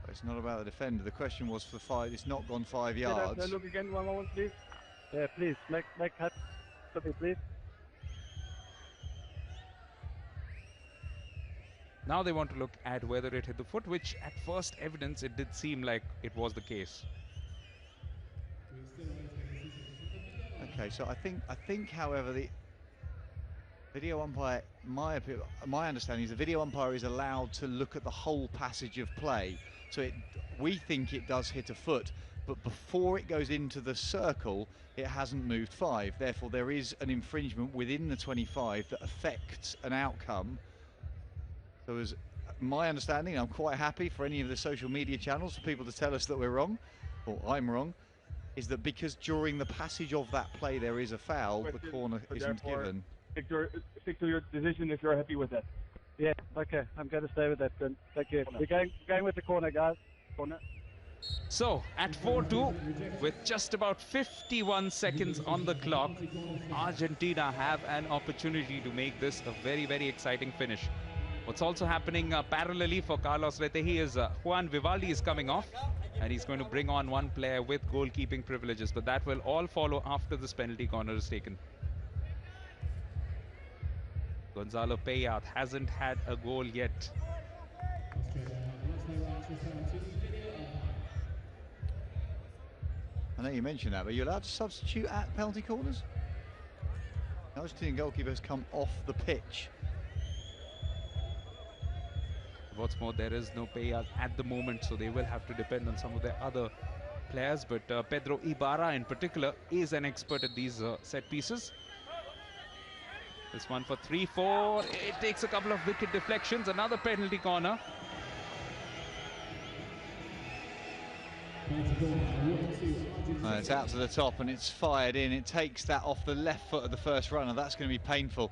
It's not about the defender. The question was for 5. It's not gone 5 yards. Look again, 1 moment, please. Yeah, please, make cut. Something, please. Now they want to look at whether it hit the foot, which at first evidence it did seem like it was the case. Okay, so I think, however, the video umpire, my understanding is the video umpire is allowed to look at the whole passage of play. So we think it does hit a foot, but before it goes into the circle, it hasn't moved 5. Therefore, there is an infringement within the 25 that affects an outcome. So as my understanding, I'm quite happy for any of the social media channels for people to tell us that we're wrong, or I'm wrong, is that because during the passage of that play there is a foul, the corner isn't given. Stick to your decision if you're happy with that. Yeah, okay, I'm going to stay with that then. Thank you. We're going with the corner, guys. Corner. So, at 4-2, with just about 51 seconds on the clock, Argentina have an opportunity to make this a very, very exciting finish. What's also happening parallelly for Carlos Retehi is Juan Vivaldi is coming off, and he's going to bring on one player with goalkeeping privileges, but that will all follow after this penalty corner is taken. Gonzalo Payat hasn't had a goal yet. I know you mentioned that, but you're allowed to substitute at penalty corners? The Argentinian goalkeeper has come off the pitch. What's more, there is no Payat at the moment, so they will have to depend on some of their other players. But Pedro Ibarra in particular is an expert at these set pieces. This one for 3-4. It takes a couple of wicked deflections. Another penalty corner. It's out to the top and it's fired in. It takes that off the left foot of the first runner. That's going to be painful.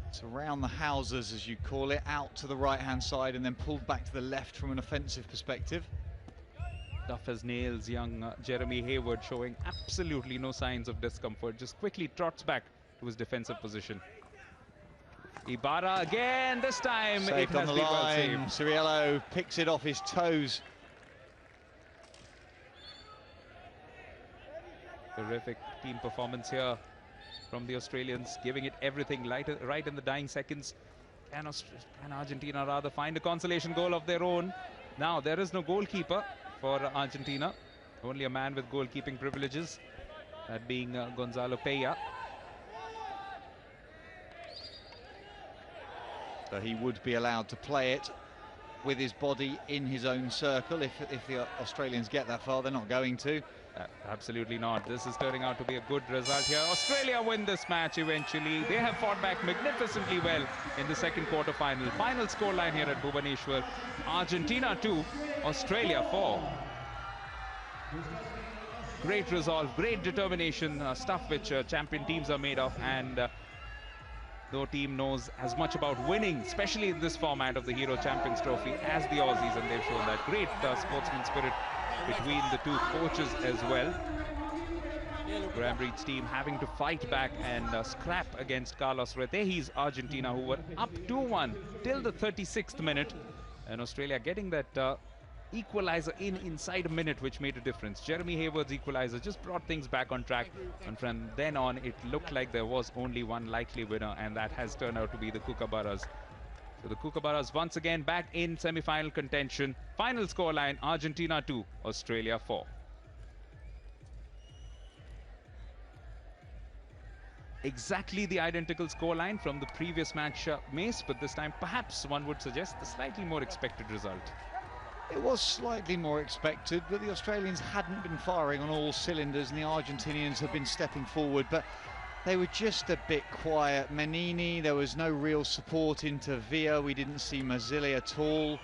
It's around the houses, as you call it, out to the right-hand side and then pulled back to the left from an offensive perspective. Tough as nails, young Jeremy Hayward showing absolutely no signs of discomfort. Just quickly trots back to his defensive position. Ibarra again, this time Saved it on has the been well line. saved. Ciriello picks it off his toes. Terrific team performance here from the Australians, giving it everything right in the dying seconds. Can Argentina rather find a consolation goal of their own? Now, there is no goalkeeper for Argentina. Only a man with goalkeeping privileges, that being Gonzalo Peña. So he would be allowed to play it with his body in his own circle. If the Australians get that far, they're not going to. Absolutely not. This is turning out to be a good result here. Australia win this match eventually. They have fought back magnificently well in the second quarter final. Final scoreline here at Bhubaneswar. Argentina 2, Australia 4. Great resolve, great determination, stuff which champion teams are made of, and no team knows as much about winning, especially in this format of the Hero Champions Trophy, as the Aussies, and they've shown that great sportsman spirit between the two coaches as well. Graham Reed's team having to fight back and scrap against Carlos Reteji's Argentina, who were up 2-1 till the 36th minute, and Australia getting that equalizer inside a minute, which made a difference. Jeremy Hayward's equalizer just brought things back on track, and from then on it looked like there was only one likely winner, and that has turned out to be the Kookaburras. So the Kookaburras once again back in semi-final contention. Final scoreline, Argentina 2, Australia 4. Exactly the identical scoreline from the previous match, Mace, but this time perhaps one would suggest the slightly more expected result. It was slightly more expected, but the Australians hadn't been firing on all cylinders, and the Argentinians have been stepping forward, but they were just a bit quiet. Menini, there was no real support into Villa. We didn't see Mazzilli at all.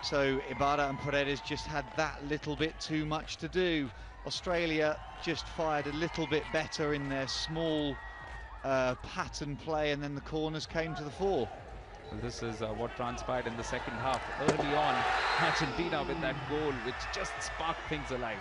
So Ibarra and Paredes just had that little bit too much to do. Australia just fired a little bit better in their small pattern play, and then the corners came to the fore. This is what transpired in the second half. Early on, Argentina with that goal, which just sparked things alive.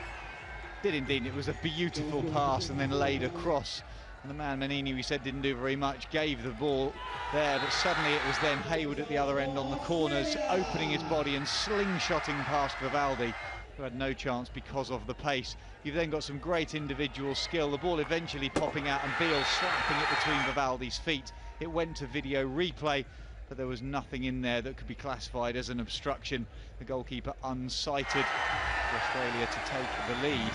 Did indeed. It was a beautiful pass and then laid across. And the man Menini, we said, didn't do very much, gave the ball there, but suddenly it was then Hayward at the other end on the corners, opening his body and slingshotting past Vivaldi, who had no chance because of the pace. You've then got some great individual skill, the ball eventually popping out and Beale slapping it between Vivaldi's feet. It went to video replay, but there was nothing in there that could be classified as an obstruction. The goalkeeper unsighted for Australia to take the lead.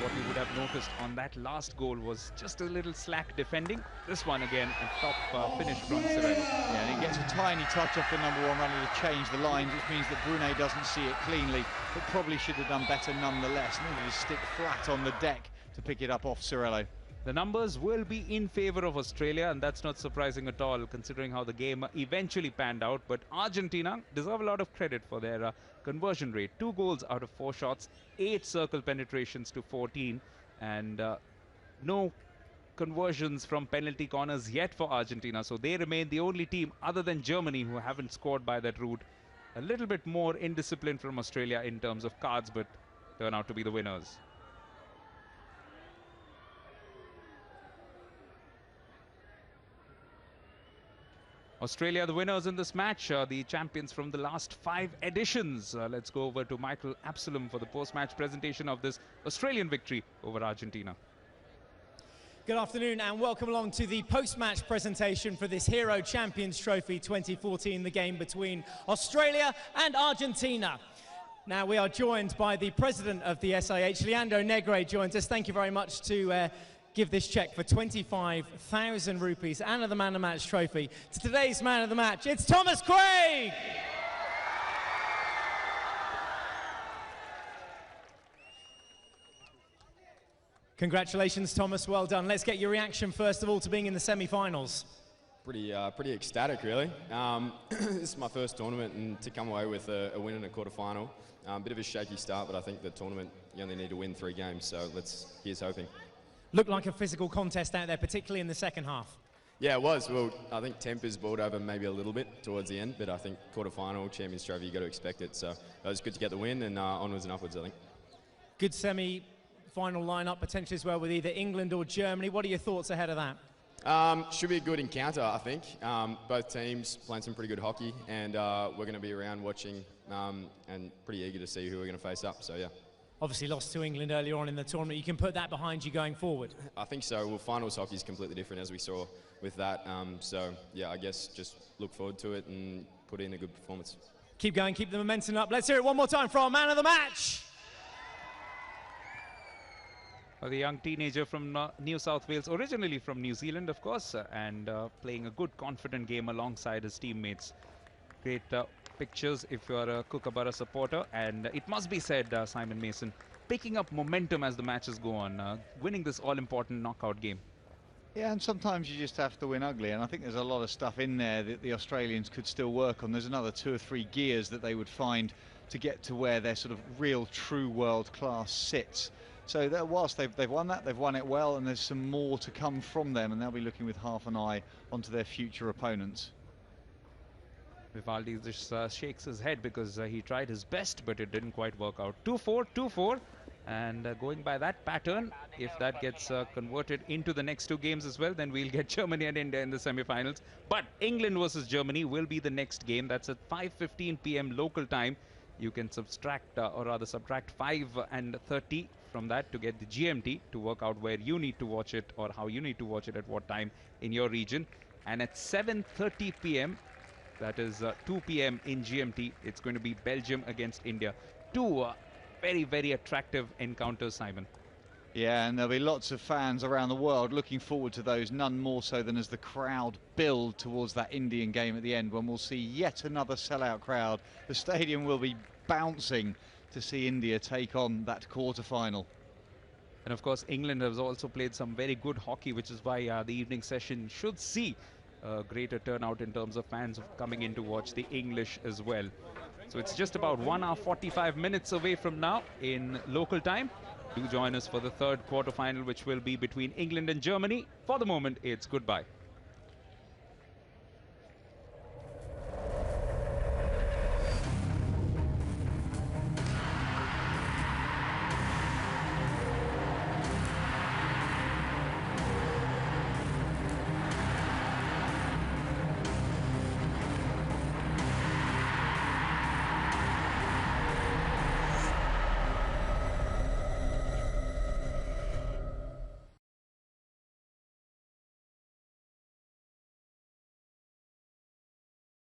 What we would have noticed on that last goal was just a little slack defending. This one again, a top finish from Ciriello. Yeah, and he gets a tiny touch off the number one runner to change the lines, which means that Brune doesn't see it cleanly, but probably should have done better nonetheless. Needed to stick flat on the deck to pick it up off Ciriello. The numbers will be in favour of Australia, and that's not surprising at all, considering how the game eventually panned out. But Argentina deserve a lot of credit for their conversion rate. 2 goals out of 4 shots, 8 circle penetrations to 14, and no conversions from penalty corners yet for Argentina. So they remain the only team other than Germany who haven't scored by that route. A little bit more indiscipline from Australia in terms of cards, but turn out to be the winners. Australia the winners in this match, the champions from the last 5 editions. Let's go over to Michael Absalom for the post-match presentation of this Australian victory over Argentina. Good afternoon and welcome along to the post-match presentation for this Hero Champions Trophy 2014, the game between Australia and Argentina. Now we are joined by the president of the SIH, Leandro Negre, joins us. Thank you very much to give this cheque for 25,000 rupees and the Man of the Match trophy to today's Man of the Match. It's Thomas Craig! Congratulations, Thomas. Well done. Let's get your reaction, first of all, to being in the semi-finals. Pretty ecstatic, really. This is my first tournament, and to come away with a win in a quarterfinal. Bit of a shaky start, but I think the tournament, you only need to win 3 games, so here's hoping. Looked like a physical contest out there, particularly in the second half. Yeah, it was. Well, I think tempers boiled over maybe a little bit towards the end, but I think quarterfinal, Champions Trophy, you got to expect it. So it was good to get the win, and onwards and upwards, I think. Good semi-final lineup potentially as well with either England or Germany. What are your thoughts ahead of that? Should be a good encounter, I think. Both teams playing some pretty good hockey, and we're going to be around watching and pretty eager to see who we're going to face up, so yeah. Obviously lost to England earlier on in the tournament. You can put that behind you going forward. I think so. Well, finals hockey is completely different, as we saw with that. So, yeah, I guess just look forward to it and put in a good performance. Keep going, keep the momentum up. Let's hear it one more time from man of the match. The young teenager from New South Wales, originally from New Zealand, of course, and playing a good, confident game alongside his teammates. Great pictures if you're a Kookaburra supporter, and it must be said, Simon Mason, picking up momentum as the matches go on, winning this all-important knockout game. Yeah, and sometimes you just have to win ugly, and I think there's a lot of stuff in there that the Australians could still work on. There's another 2 or 3 gears that they would find to get to where their sort of real, true world class sits. So that whilst they've won that, they've won it well, and there's some more to come from them, and they'll be looking with half an eye onto their future opponents. Vivaldi just shakes his head because he tried his best, but it didn't quite work out. 2-4, 2-4. And going by that pattern, if that gets converted into the next 2 games as well, then we'll get Germany and India in the semi-finals. But England versus Germany will be the next game. That's at 5:15 p.m. local time. You can subtract 5:30 from that to get the GMT to work out where you need to watch it or how you need to watch it at what time in your region. And at 7:30 p.m., that is 2 p.m. in GMT, it's going to be Belgium against India. 2 very, very attractive encounters, Simon. Yeah, and there'll be lots of fans around the world looking forward to those, none more so than as the crowd build towards that Indian game at the end, when we'll see yet another sellout crowd. The stadium will be bouncing to see India take on that quarter-final. And of course, England has also played some very good hockey, which is why the evening session should see a greater turnout in terms of fans coming in to watch the English as well. So it's just about 1 hour 45 minutes away from now in local time. Do join us for the 3rd quarter-final, which will be between England and Germany. For the moment, it's goodbye.